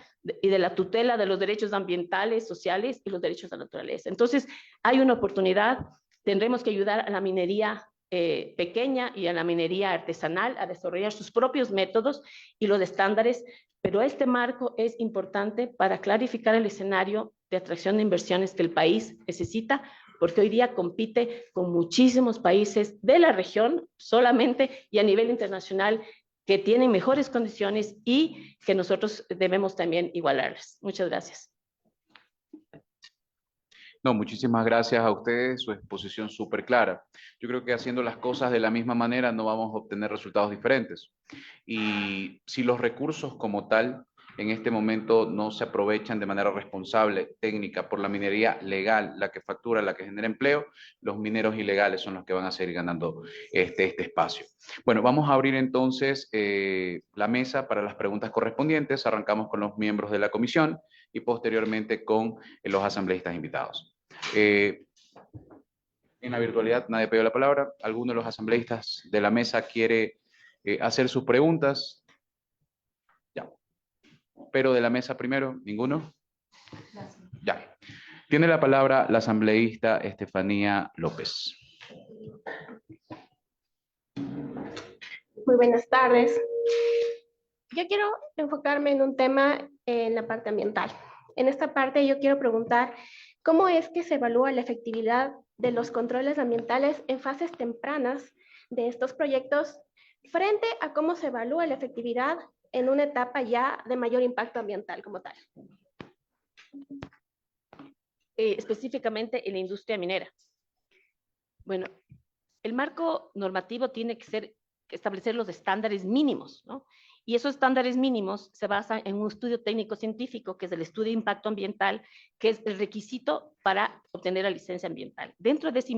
Speaker 14: y de la tutela de los derechos ambientales, sociales y los derechos de la naturaleza. Entonces, hay una oportunidad, tendremos que ayudar a la minería pequeña y a la minería artesanal a desarrollar sus propios métodos y los estándares, pero este marco es importante para clarificar el escenario de atracción de inversiones que el país necesita, porque hoy día compite con muchísimos países de la región solamente y a nivel internacional que tienen mejores condiciones y que nosotros debemos también igualarlas. Muchas gracias.
Speaker 6: No, muchísimas gracias a ustedes, su exposición súper clara. Yo creo que haciendo las cosas de la misma manera no vamos a obtener resultados diferentes. Y si los recursos como tal en este momento no se aprovechan de manera responsable, técnica, por la minería legal, la que factura, la que genera empleo. Los mineros ilegales son los que van a seguir ganando este espacio. Bueno, vamos a abrir entonces la mesa para las preguntas correspondientes. Arrancamos con los miembros de la comisión y posteriormente con los asambleístas invitados. En la virtualidad nadie pidió la palabra. ¿Alguno de los asambleístas de la mesa quiere hacer sus preguntas? Ya. Pero de la mesa primero, ¿ninguno? Ya. Tiene la palabra la asambleísta Estefanía López.
Speaker 10: Muy buenas tardes. Yo quiero enfocarme en un tema en la parte ambiental. En esta parte yo quiero preguntar cómo es que se evalúa la efectividad de los controles ambientales en fases tempranas de estos proyectos frente a cómo se evalúa la efectividad en una etapa ya de mayor impacto ambiental como tal.
Speaker 14: Específicamente en la industria minera. Bueno, el marco normativo tiene que establecer los estándares mínimos, ¿no? Y esos estándares mínimos se basan en un estudio técnico científico, que es el estudio de impacto ambiental, que es el requisito para obtener la licencia ambiental. Dentro de ese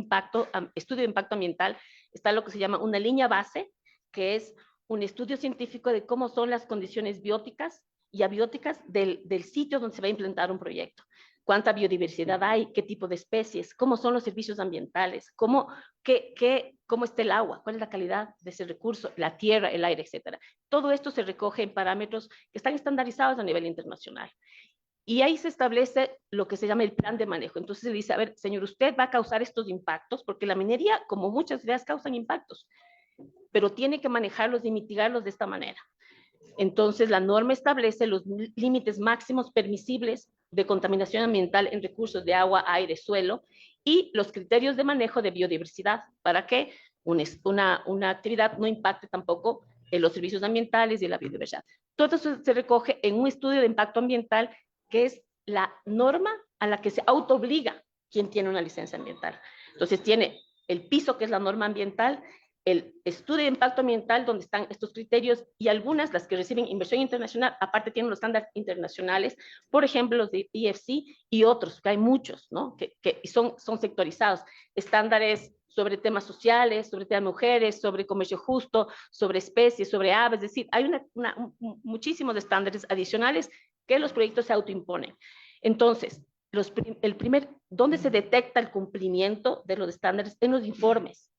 Speaker 14: estudio de impacto ambiental está lo que se llama una línea base, que es un estudio científico de cómo son las condiciones bióticas y abióticas del sitio donde se va a implementar un proyecto. Cuánta biodiversidad hay, qué tipo de especies, cómo son los servicios ambientales, cómo está el agua, cuál es la calidad de ese recurso, la tierra, el aire, etcétera. Todo esto se recoge en parámetros que están estandarizados a nivel internacional. Y ahí se establece lo que se llama el plan de manejo. Entonces se dice, a ver, señor, usted va a causar estos impactos, porque la minería, como muchas ideas, causan impactos, pero tiene que manejarlos y mitigarlos de esta manera. Entonces, la norma establece los límites máximos permisibles de contaminación ambiental en recursos de agua, aire, suelo y los criterios de manejo de biodiversidad para que una actividad no impacte tampoco en los servicios ambientales y la biodiversidad. Todo eso se recoge en un estudio de impacto ambiental que es la norma a la que se autoobliga quien tiene una licencia ambiental. Entonces, tiene el piso, que es la norma ambiental, el estudio de impacto ambiental, donde están estos criterios, y algunas, las que reciben inversión internacional, aparte tienen los estándares internacionales, por ejemplo, los de EFC y otros, que hay muchos, ¿no? Que son sectorizados, estándares sobre temas sociales, sobre temas de mujeres, sobre comercio justo, sobre especies, sobre aves, es decir, hay muchísimos estándares adicionales que los proyectos se autoimponen. Entonces, ¿dónde se detecta el cumplimiento de los estándares? En los informes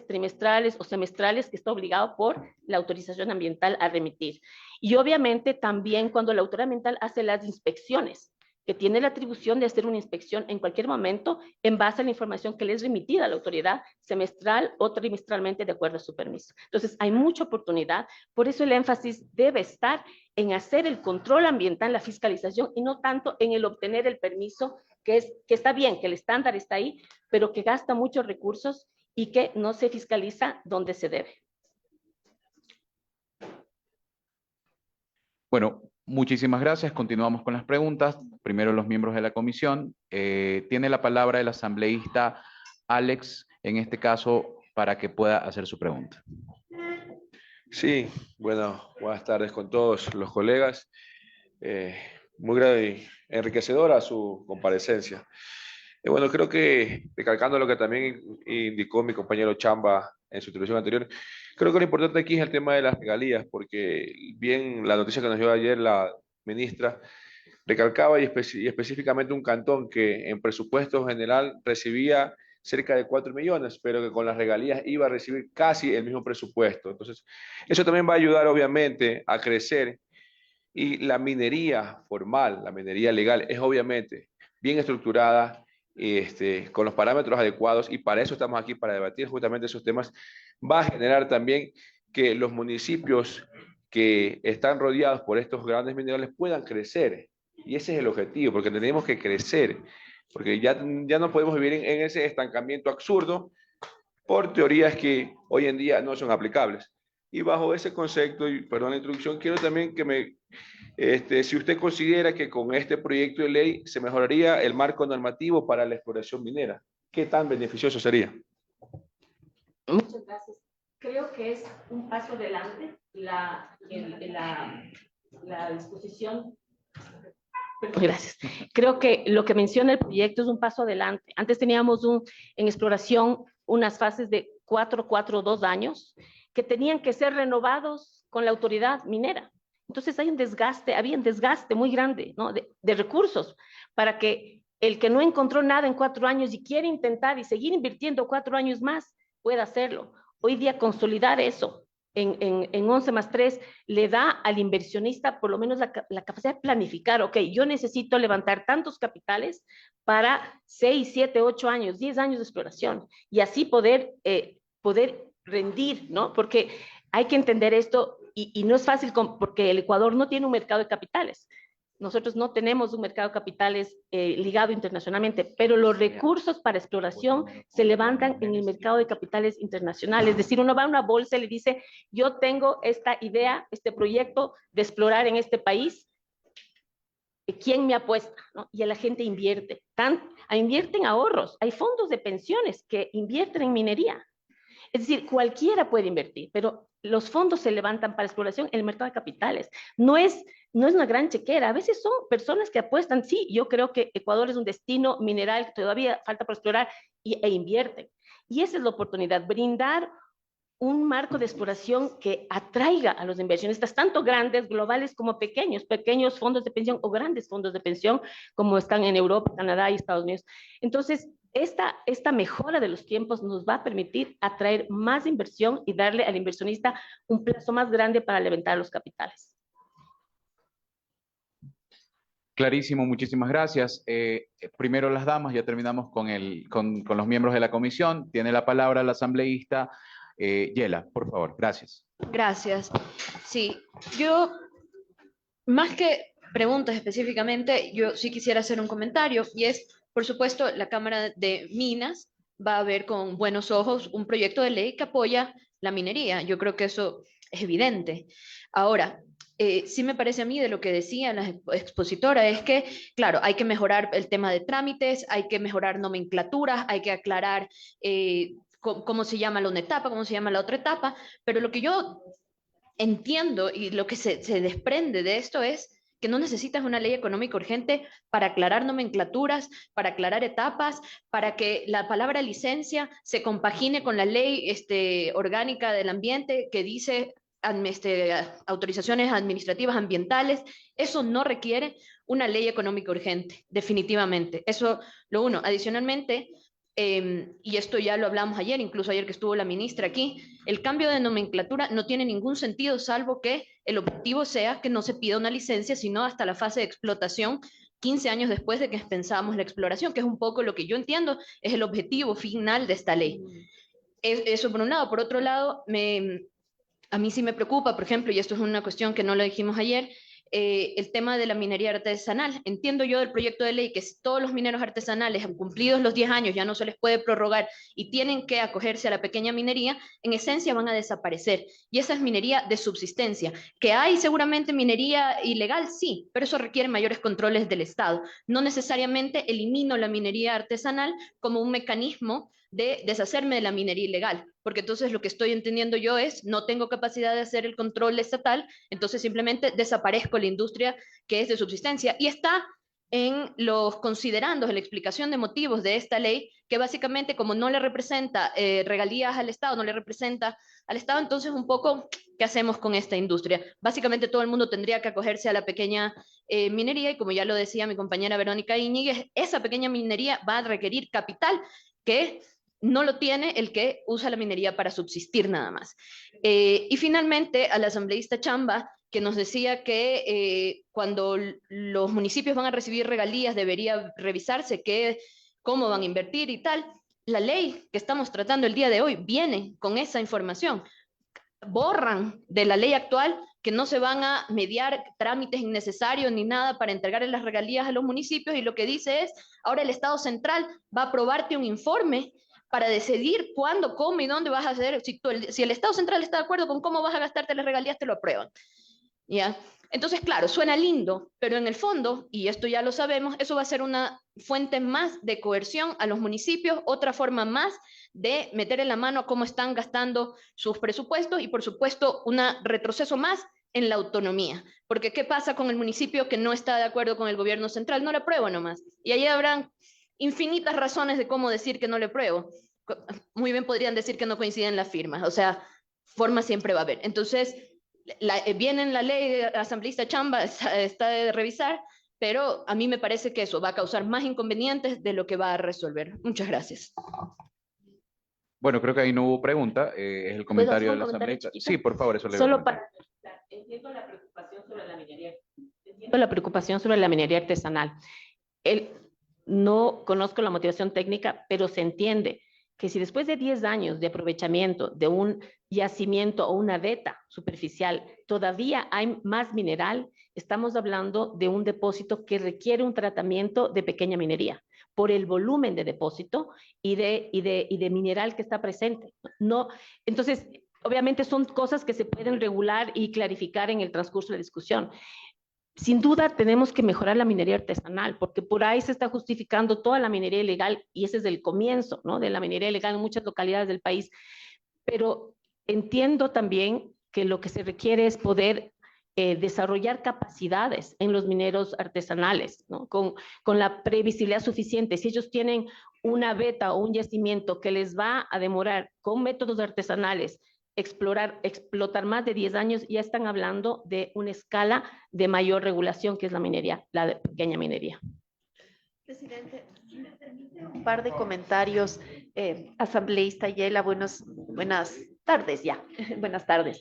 Speaker 14: trimestrales o semestrales que está obligado por la autorización ambiental a remitir. Y obviamente también cuando la autoridad ambiental hace las inspecciones, que tiene la atribución de hacer una inspección en cualquier momento en base a la información que le es remitida a la autoridad semestral o trimestralmente de acuerdo a su permiso. Entonces hay mucha oportunidad, por eso el énfasis debe estar en hacer el control ambiental, la fiscalización, y no tanto en el obtener el permiso, que está bien, que el estándar está ahí, pero que gasta muchos recursos y que no se fiscaliza donde se debe.
Speaker 6: Bueno, muchísimas gracias. Continuamos con las preguntas. Primero los miembros de la comisión. Tiene la palabra el asambleísta Alex, en este caso, para que pueda hacer su pregunta.
Speaker 15: Sí, bueno, buenas tardes con todos los colegas. Muy grave y enriquecedora su comparecencia. Bueno, creo que, recalcando lo que también indicó mi compañero Chamba en su introducción anterior, creo que lo importante aquí es el tema de las regalías, porque bien la noticia que nos dio ayer la ministra recalcaba y específicamente un cantón que en presupuesto general recibía cerca de 4 millones, pero que con las regalías iba a recibir casi el mismo presupuesto. Entonces, eso también va a ayudar obviamente a crecer, y la minería formal, la minería legal, es obviamente bien estructurada, con los parámetros adecuados, y para eso estamos aquí, para debatir justamente esos temas. Va a generar también que los municipios que están rodeados por estos grandes minerales puedan crecer, y ese es el objetivo, porque tenemos que crecer, porque ya no podemos vivir en ese estancamiento absurdo por teorías que hoy en día no son aplicables. Y bajo ese concepto, y perdón la introducción, quiero también que si usted considera que con este proyecto de ley se mejoraría el marco normativo para la exploración minera, ¿qué tan beneficioso sería?
Speaker 14: Muchas gracias. Creo que es un paso adelante la la disposición. Gracias. Creo que lo que menciona el proyecto es un paso adelante. Antes teníamos en exploración unas fases de 4, 2 años que tenían que ser renovados con la autoridad minera. Entonces había un desgaste muy grande, ¿no? de recursos para que el que no encontró nada en 4 años y quiere intentar y seguir invirtiendo 4 años más, pueda hacerlo. Hoy día consolidar eso en 11+3 le da al inversionista por lo menos la capacidad de planificar, ok, yo necesito levantar tantos capitales para 6, 7, 8 años, 10 años de exploración y así poder rendir, ¿no? Porque hay que entender esto y no es fácil porque el Ecuador no tiene un mercado de capitales. Nosotros no tenemos un mercado de capitales ligado internacionalmente, pero los recursos para exploración se levantan en el mercado de capitales internacional. Es decir, uno va a una bolsa y le dice, yo tengo esta idea, este proyecto de explorar en este país, ¿quién me apuesta? ¿No? Y la gente invierte. Invierten ahorros. Hay fondos de pensiones que invierten en minería. Es decir, cualquiera puede invertir, pero los fondos se levantan para exploración en el mercado de capitales. No es una gran chequera. A veces son personas que apuestan, sí, yo creo que Ecuador es un destino mineral que todavía falta por explorar e invierten. Y esa es la oportunidad, brindar un marco de exploración que atraiga a los inversionistas, tanto grandes, globales, como pequeños fondos de pensión o grandes fondos de pensión, como están en Europa, Canadá y Estados Unidos. Entonces, esta mejora de los tiempos nos va a permitir atraer más inversión y darle al inversionista un plazo más grande para levantar los capitales.
Speaker 6: Clarísimo, muchísimas gracias. Primero las damas, ya terminamos con los miembros de la comisión. Tiene la palabra la asambleísta Yela, por favor. Gracias.
Speaker 16: Gracias. Sí, yo, más que preguntas específicamente, yo sí quisiera hacer un comentario y es, por supuesto, la Cámara de Minas va a ver con buenos ojos un proyecto de ley que apoya la minería. Yo creo que eso es evidente. Ahora, sí me parece a mí de lo que decía la expositora, es que, claro, hay que mejorar el tema de trámites, hay que mejorar nomenclaturas, hay que aclarar cómo se llama una etapa, cómo se llama la otra etapa, pero lo que yo entiendo y lo que se desprende de esto es que no necesitas una ley económica urgente para aclarar nomenclaturas, para aclarar etapas, para que la palabra licencia se compagine con la ley orgánica del ambiente que dice autorizaciones administrativas ambientales. Eso no requiere una ley económica urgente, definitivamente. Eso, lo uno. Adicionalmente, y esto ya lo hablamos ayer, incluso ayer que estuvo la ministra aquí, el cambio de nomenclatura no tiene ningún sentido salvo que el objetivo sea que no se pida una licencia, sino hasta la fase de explotación 15 años después de que pensábamos la exploración, que es un poco lo que yo entiendo es el objetivo final de esta ley. Eso por un lado. Por otro lado, a mí sí me preocupa, por ejemplo, y esto es una cuestión que no lo dijimos ayer, el tema de la minería artesanal. Entiendo yo del proyecto de ley que si todos los mineros artesanales han cumplido los 10 años, ya no se les puede prorrogar y tienen que acogerse a la pequeña minería, en esencia van a desaparecer. Y esa es minería de subsistencia. ¿Que hay seguramente minería ilegal? Sí, pero eso requiere mayores controles del Estado. No necesariamente elimino la minería artesanal como un mecanismo de deshacerme de la minería ilegal, porque entonces lo que estoy entendiendo yo es, no tengo capacidad de hacer el control estatal, entonces simplemente desaparezco la industria que es de subsistencia. Y está en los considerandos, en la explicación de motivos de esta ley, que básicamente como no le representa regalías al Estado, no le representa al Estado, entonces un poco, ¿qué hacemos con esta industria? Básicamente todo el mundo tendría que acogerse a la pequeña minería, y como ya lo decía mi compañera Verónica Íñiguez, esa pequeña minería va a requerir capital que no lo tiene el que usa la minería para subsistir nada más. Y finalmente, a la asambleísta Chamba, que nos decía que cuando los municipios van a recibir regalías debería revisarse cómo van a invertir y tal. La ley que estamos tratando el día de hoy viene con esa información. Borran de la ley actual que no se van a mediar trámites innecesarios ni nada para entregarle las regalías a los municipios, y lo que dice es, ahora el Estado central va a aprobarte un informe para decidir cuándo, cómo y dónde vas a hacer. Si el Estado central está de acuerdo con cómo vas a gastarte las regalías, te lo aprueban. ¿Ya? Entonces, claro, suena lindo, pero en el fondo, y esto ya lo sabemos, eso va a ser una fuente más de coerción a los municipios, otra forma más de meter en la mano a cómo están gastando sus presupuestos y, por supuesto, un retroceso más en la autonomía. Porque ¿qué pasa con el municipio que no está de acuerdo con el gobierno central? No le apruebo nomás. Y ahí habrán infinitas razones de cómo decir que no le apruebo. Muy bien podrían decir que no coinciden las firmas. O sea, forma siempre va a haber. Entonces, viene en la ley asambleísta Chamba, está de revisar, pero a mí me parece que eso va a causar más inconvenientes de lo que va a resolver. Muchas gracias.
Speaker 6: Bueno, creo que ahí no hubo pregunta. Es el comentario de la asambleísta. Sí, por favor, eso le
Speaker 14: Solo para... Entiendo la preocupación sobre la minería. Entiendo la preocupación sobre la minería artesanal. No conozco la motivación técnica, pero se entiende que si después de 10 años de aprovechamiento de un yacimiento o una veta superficial todavía hay más mineral, estamos hablando de un depósito que requiere un tratamiento de pequeña minería por el volumen de depósito y de mineral que está presente. No, entonces, obviamente son cosas que se pueden regular y clarificar en el transcurso de la discusión. Sin duda tenemos que mejorar la minería artesanal, porque por ahí se está justificando toda la minería ilegal, y ese es el comienzo, ¿no?, de la minería ilegal en muchas localidades del país. Pero entiendo también que lo que se requiere es poder desarrollar capacidades en los mineros artesanales, ¿no?, con la previsibilidad suficiente. Si ellos tienen una veta o un yacimiento que les va a demorar con métodos artesanales explotar más de 10 años, ya están hablando de una escala de mayor regulación, que es la minería, la de pequeña minería.
Speaker 13: Presidente, si me permite un par de comentarios, asambleísta Yela, buenas tardes ya, buenas tardes.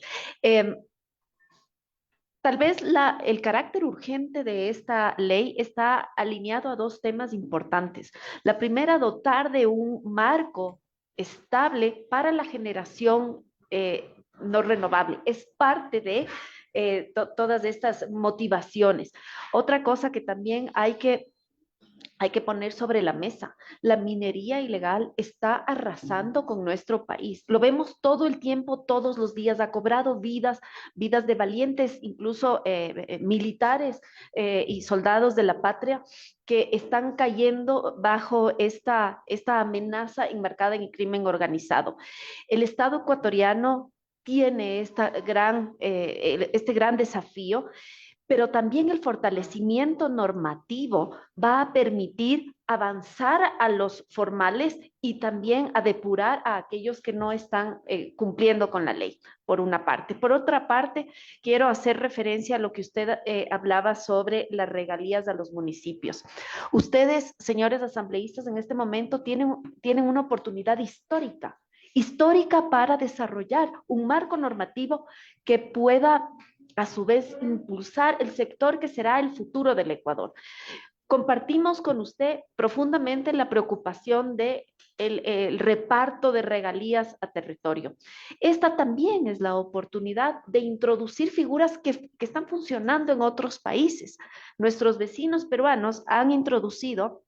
Speaker 13: Tal vez el carácter urgente de esta ley está alineado a dos temas importantes. La primera, dotar de un marco estable para la generación no renovable. Es parte de todas estas motivaciones. Otra cosa que también hay que poner sobre la mesa: la minería ilegal está arrasando con nuestro país. Lo vemos todo el tiempo, todos los días. Ha cobrado vidas de valientes, incluso militares y soldados de la patria, que están cayendo bajo esta amenaza enmarcada en el crimen organizado. El Estado ecuatoriano tiene este gran desafío, pero también el fortalecimiento normativo va a permitir avanzar a los formales y también a depurar a aquellos que no están cumpliendo con la ley, por una parte. Por otra parte, quiero hacer referencia a lo que usted hablaba sobre las regalías a los municipios. Ustedes, señores asambleístas, en este momento tienen una oportunidad histórica para desarrollar un marco normativo que pueda a su vez impulsar el sector que será el futuro del Ecuador. Compartimos con usted profundamente la preocupación de el reparto de regalías a territorio. Esta también es la oportunidad de introducir figuras que están funcionando en otros países. Nuestros vecinos peruanos han introducido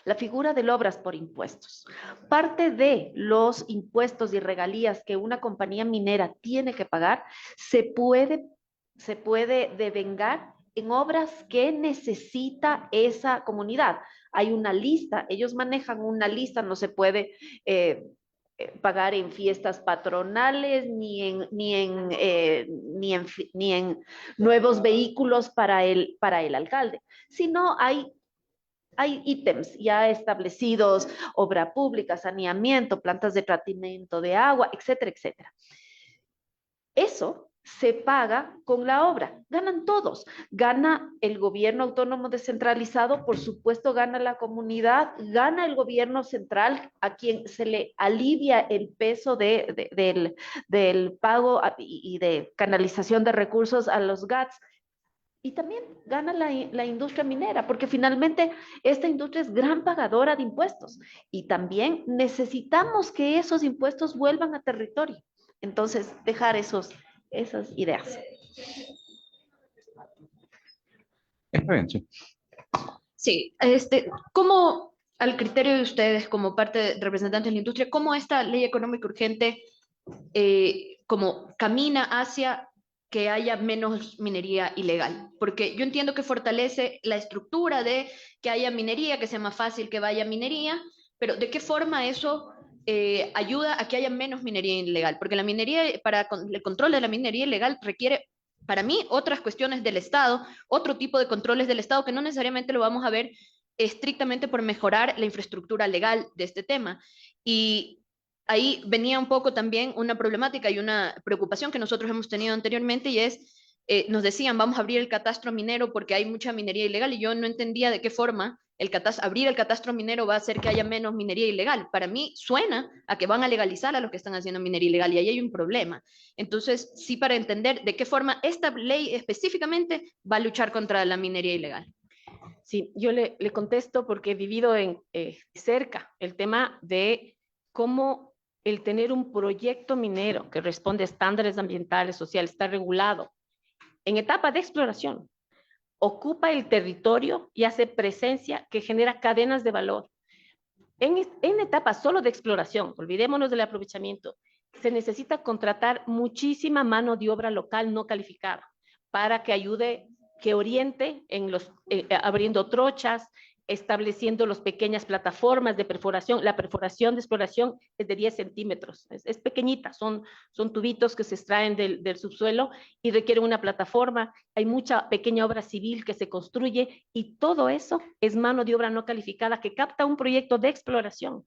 Speaker 13: la figura de obras por impuestos. Parte de los impuestos y regalías que una compañía minera tiene que pagar se puede devengar en obras que necesita esa comunidad. Hay una lista, ellos manejan una lista, no se puede pagar en fiestas patronales, ni en nuevos vehículos para el alcalde, sino hay ítems ya establecidos: obra pública, saneamiento, plantas de tratamiento de agua, etcétera, etcétera. Eso se paga con la obra. Ganan todos. Gana el gobierno autónomo descentralizado, por supuesto gana la comunidad, gana el gobierno central, a quien se le alivia el peso del pago y de canalización de recursos a los GATS. Y también gana la industria minera, porque finalmente esta industria es gran pagadora de impuestos. Y también necesitamos que esos impuestos vuelvan a territorio. Entonces, dejar esas ideas.
Speaker 6: Está bien, sí.
Speaker 16: Sí, ¿cómo, al criterio de ustedes, como parte de representantes de la industria, cómo esta ley económica urgente como camina hacia que haya menos minería ilegal? Porque yo entiendo que fortalece la estructura de que haya minería, que sea más fácil que vaya minería, pero ¿de qué forma eso ayuda a que haya menos minería ilegal? Porque la minería, para el control de la minería ilegal, requiere para mí, otras cuestiones del Estado, otro tipo de controles del Estado que no necesariamente lo vamos a ver estrictamente por mejorar la infraestructura legal de este tema. Y ahí venía un poco también una problemática y una preocupación que nosotros hemos tenido anteriormente, y es, nos decían, vamos a abrir el catastro minero porque hay mucha minería ilegal, y yo no entendía de qué forma abrir el catastro minero va a hacer que haya menos minería ilegal. Para mí suena a que van a legalizar a los que están haciendo minería ilegal, y ahí hay un problema. Entonces, sí, para entender de qué forma esta ley específicamente va a luchar contra la minería ilegal.
Speaker 14: Sí, yo le contesto porque he vivido cerca el tema de cómo el tener un proyecto minero que responde a estándares ambientales, sociales, está regulado en etapa de exploración, ocupa el territorio y hace presencia que genera cadenas de valor. En etapa solo de exploración, olvidémonos del aprovechamiento, se necesita contratar muchísima mano de obra local no calificada para que ayude, que oriente en abriendo trochas, estableciendo las pequeñas plataformas de perforación. La perforación de exploración es de 10 centímetros, es pequeñita, son tubitos que se extraen del subsuelo y requieren una plataforma. Hay mucha pequeña obra civil que se construye, y todo eso es mano de obra no calificada que capta un proyecto de exploración.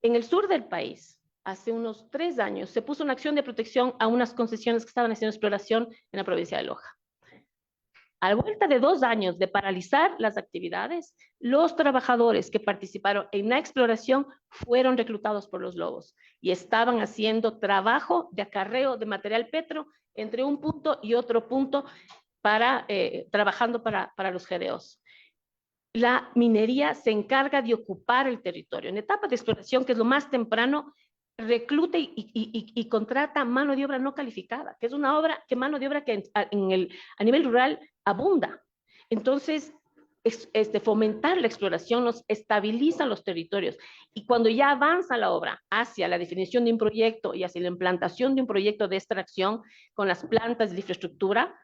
Speaker 14: En el sur del país, hace unos 3 años, se puso una acción de protección a unas concesiones que estaban haciendo exploración en la provincia de Loja. A vuelta de 2 años de paralizar las actividades, los trabajadores que participaron en la exploración fueron reclutados por los lobos y estaban haciendo trabajo de acarreo de material petro entre un punto y otro punto, trabajando para los GDOs. La minería se encarga de ocupar el territorio. En etapa de exploración, que es lo más temprano, recluta y contrata mano de obra no calificada, que es una mano de obra que a nivel rural abunda. Entonces, fomentar la exploración nos estabiliza los territorios, y cuando ya avanza la obra hacia la definición de un proyecto y hacia la implantación de un proyecto de extracción con las plantas de infraestructura,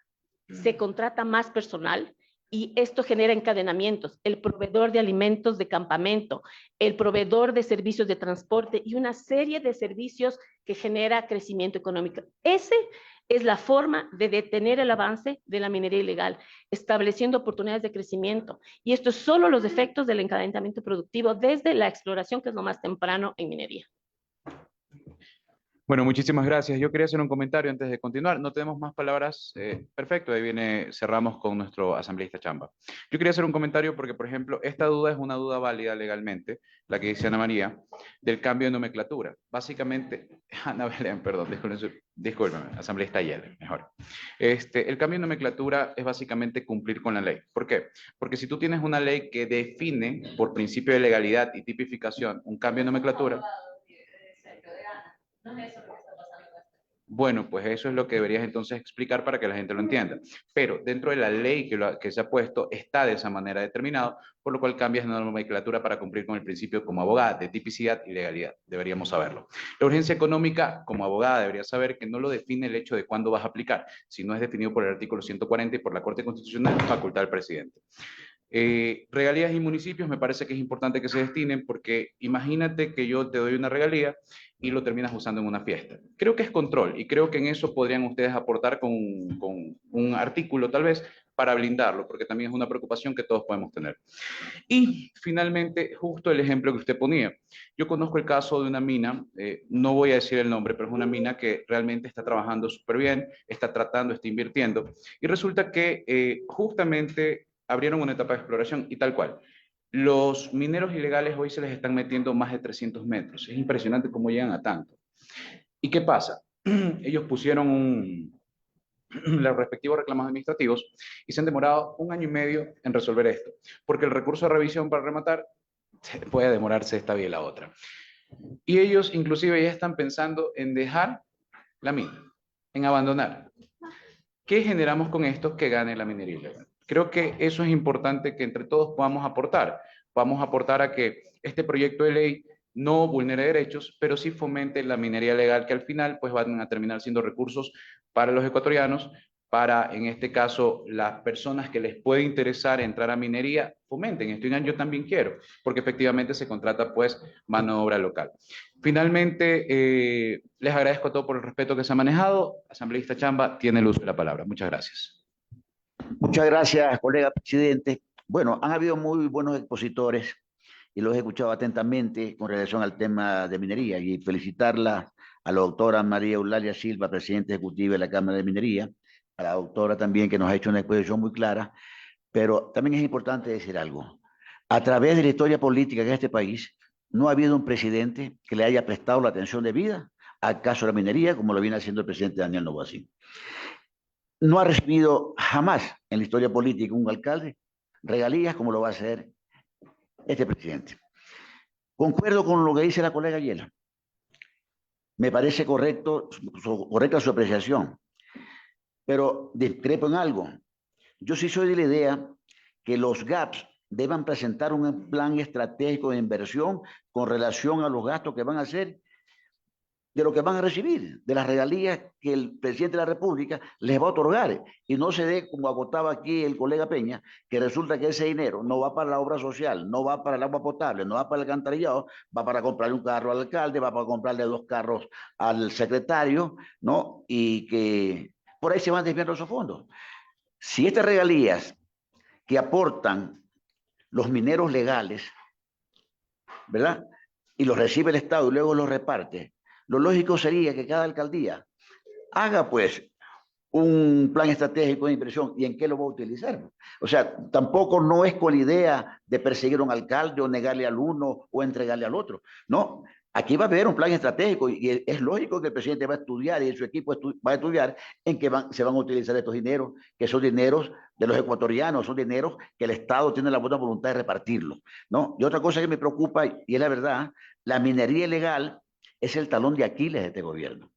Speaker 14: se contrata más personal. Y esto genera encadenamientos, el proveedor de alimentos de campamento, el proveedor de servicios de transporte y una serie de servicios que genera crecimiento económico. Esa es la forma de detener el avance de la minería ilegal, estableciendo oportunidades de crecimiento. Y esto es solo los efectos del encadenamiento productivo desde la exploración, que es lo más temprano en minería.
Speaker 6: Bueno, muchísimas gracias. Yo quería hacer un comentario antes de continuar. No tenemos más palabras. Perfecto, ahí cerramos con nuestro asambleísta Chamba. Yo quería hacer un comentario porque, por ejemplo, esta duda es una duda válida legalmente, la que dice Ana María, del cambio de nomenclatura. Básicamente, Ana Belén, perdón, discúlpeme, asambleísta Ayala, mejor. El cambio de nomenclatura es básicamente cumplir con la ley. ¿Por qué? Porque si tú tienes una ley que define por principio de legalidad y tipificación un cambio de nomenclatura, bueno, pues eso es lo que deberías entonces explicar para que la gente lo entienda. Pero dentro de la ley que se ha puesto está de esa manera determinado, por lo cual cambias la nomenclatura para cumplir con el principio como abogada de tipicidad y legalidad. Deberíamos saberlo. La urgencia económica, como abogada, debería saber que no lo define el hecho de cuándo vas a aplicar, sino es definido por el artículo 140 y por la Corte Constitucional, facultad del presidente. Regalías y municipios me parece que es importante que se destinen, porque imagínate que yo te doy una regalía y lo terminas usando en una fiesta. Creo que es control, y creo que en eso podrían ustedes aportar con un artículo tal vez para blindarlo, porque también es una preocupación que todos podemos tener. Y finalmente, justo el ejemplo que usted ponía. Yo conozco el caso de una mina, no voy a decir el nombre, pero es una mina que realmente está trabajando súper bien, está tratando, está invirtiendo, y resulta que justamente abrieron una etapa de exploración y tal cual. Los mineros ilegales hoy se les están metiendo más de 300 metros. Es impresionante cómo llegan a tanto. ¿Y qué pasa? Ellos pusieron los respectivos reclamos administrativos y se han demorado 1 año y medio en resolver esto, porque el recurso de revisión, para rematar, puede demorarse esta vía y la otra. Y ellos inclusive ya están pensando en dejar la mina, en abandonar. ¿Qué generamos con esto? Que gane la minería ilegal. Creo que eso es importante, que entre todos podamos aportar. Vamos a aportar a que este proyecto de ley no vulnere derechos, pero sí fomente la minería legal, que al final pues van a terminar siendo recursos para los ecuatorianos, para, en este caso, las personas que les puede interesar entrar a minería, fomenten esto. Yo también quiero, porque efectivamente se contrata pues mano de obra local. Finalmente, les agradezco a todos por el respeto que se ha manejado. Asambleísta Chamba tiene el uso de la palabra. Muchas gracias.
Speaker 12: Muchas gracias, colega presidente. Bueno, han habido muy buenos expositores y los he escuchado atentamente con relación al tema de minería y felicitarla a la doctora María Eulalia Silva, presidenta ejecutiva de la Cámara de Minería, a la doctora también que nos ha hecho una exposición muy clara, pero también es importante decir algo. A través de la historia política de este país, no ha habido un presidente que le haya prestado la atención debida al caso de la minería, como lo viene haciendo el presidente Daniel Noboa. No ha recibido jamás en la historia política un alcalde regalías como lo va a hacer este presidente. Concuerdo con lo que dice la colega Yela. Me parece correcta su apreciación, pero discrepo en algo. Yo sí soy de la idea que los GAPs deban presentar un plan estratégico de inversión con relación a los gastos que van a hacer, de lo que van a recibir, de las regalías que el presidente de la República les va a otorgar. Y no se dé, como agotaba aquí el colega Peña, que resulta que ese dinero no va para la obra social, no va para el agua potable, no va para el alcantarillado, va para comprarle un carro al alcalde, va para comprarle 2 carros al secretario, ¿no? Y que por ahí se van desviando esos fondos. Si estas regalías que aportan los mineros legales, ¿verdad? Y los recibe el Estado y luego los reparte, lo lógico sería que cada alcaldía haga pues un plan estratégico de inversión y en qué lo va a utilizar. O sea, tampoco no es con la idea de perseguir a un alcalde o negarle al uno o entregarle al otro. No, aquí va a haber un plan estratégico y es lógico que el presidente va a estudiar y su equipo va a estudiar en qué se van a utilizar estos dineros, que son dineros de los ecuatorianos, son dineros que el Estado tiene la buena voluntad de repartirlos, ¿no? Y otra cosa que me preocupa, y es la verdad, la minería ilegal es el talón de Aquiles de este gobierno.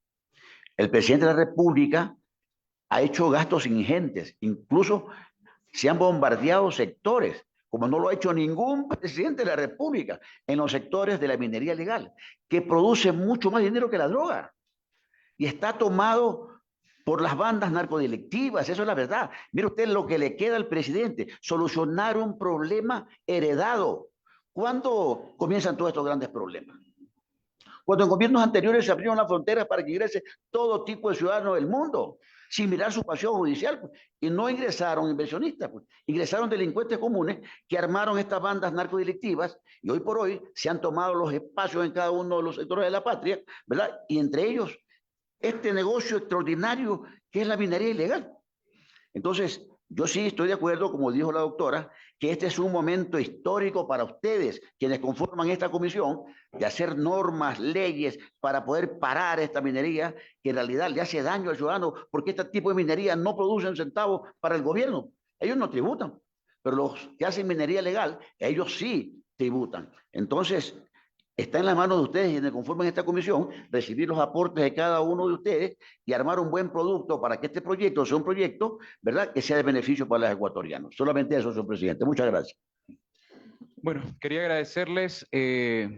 Speaker 12: El presidente de la República ha hecho gastos ingentes, incluso se han bombardeado sectores, como no lo ha hecho ningún presidente de la República, en los sectores de la minería legal, que produce mucho más dinero que la droga. Y está tomado por las bandas narcodelictivas, eso es la verdad. Mire usted lo que le queda al presidente, solucionar un problema heredado. ¿Cuándo comienzan todos estos grandes problemas? Cuando en gobiernos anteriores se abrieron las fronteras para que ingrese todo tipo de ciudadanos del mundo, sin mirar su pasión judicial, pues, y no ingresaron inversionistas, pues, ingresaron delincuentes comunes que armaron estas bandas narcodelictivas y hoy por hoy se han tomado los espacios en cada uno de los sectores de la patria, ¿verdad? Y entre ellos, este negocio extraordinario que es la minería ilegal. Entonces, yo sí estoy de acuerdo, como dijo la doctora, que este es un momento histórico para ustedes, quienes conforman esta comisión, de hacer normas, leyes, para poder parar esta minería que en realidad le hace daño al ciudadano, porque este tipo de minería no producen centavos para el gobierno. Ellos no tributan, pero los que hacen minería legal, ellos sí tributan. Entonces, está en las manos de ustedes, quienes conforman esta comisión, recibir los aportes de cada uno de ustedes y armar un buen producto para que este proyecto sea un proyecto, ¿verdad?, que sea de beneficio para los ecuatorianos. Solamente eso, señor presidente. Muchas gracias.
Speaker 6: Bueno, quería agradecerles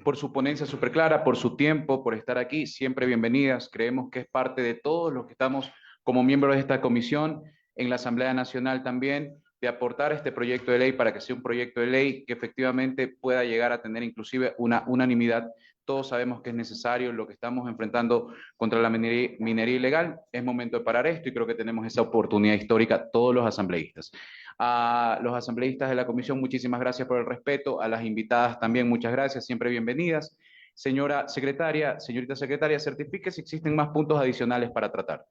Speaker 6: por su ponencia súper clara, por su tiempo, por estar aquí. Siempre bienvenidas. Creemos que es parte de todos los que estamos como miembros de esta comisión, en la Asamblea Nacional también, de aportar este proyecto de ley para que sea un proyecto de ley que efectivamente pueda llegar a tener inclusive una unanimidad. Todos sabemos que es necesario lo que estamos enfrentando contra la minería ilegal. Es momento de parar esto y creo que tenemos esa oportunidad histórica todos los asambleístas. A los asambleístas de la comisión, muchísimas gracias por el respeto. A las invitadas también, muchas gracias, siempre bienvenidas. Señorita secretaria, certifique si existen más puntos adicionales para tratar.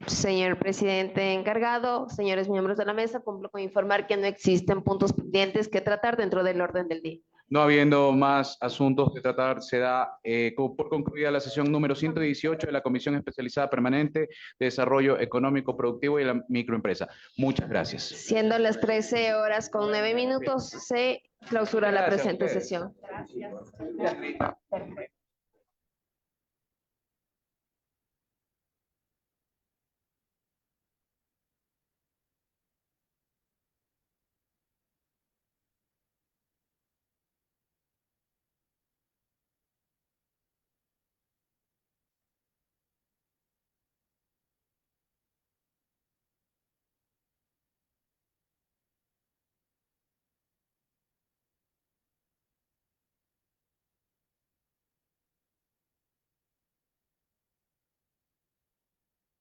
Speaker 1: Señor presidente encargado, señores miembros de la mesa, cumplo con informar que no existen puntos pendientes que tratar dentro del orden del día.
Speaker 6: No habiendo más asuntos que tratar, se da por concluida la sesión número 118 de la Comisión Especializada Permanente de Desarrollo Económico, Productivo y la Microempresa. Muchas gracias.
Speaker 1: Siendo las 13:09, se clausura la presente sesión.
Speaker 6: Gracias.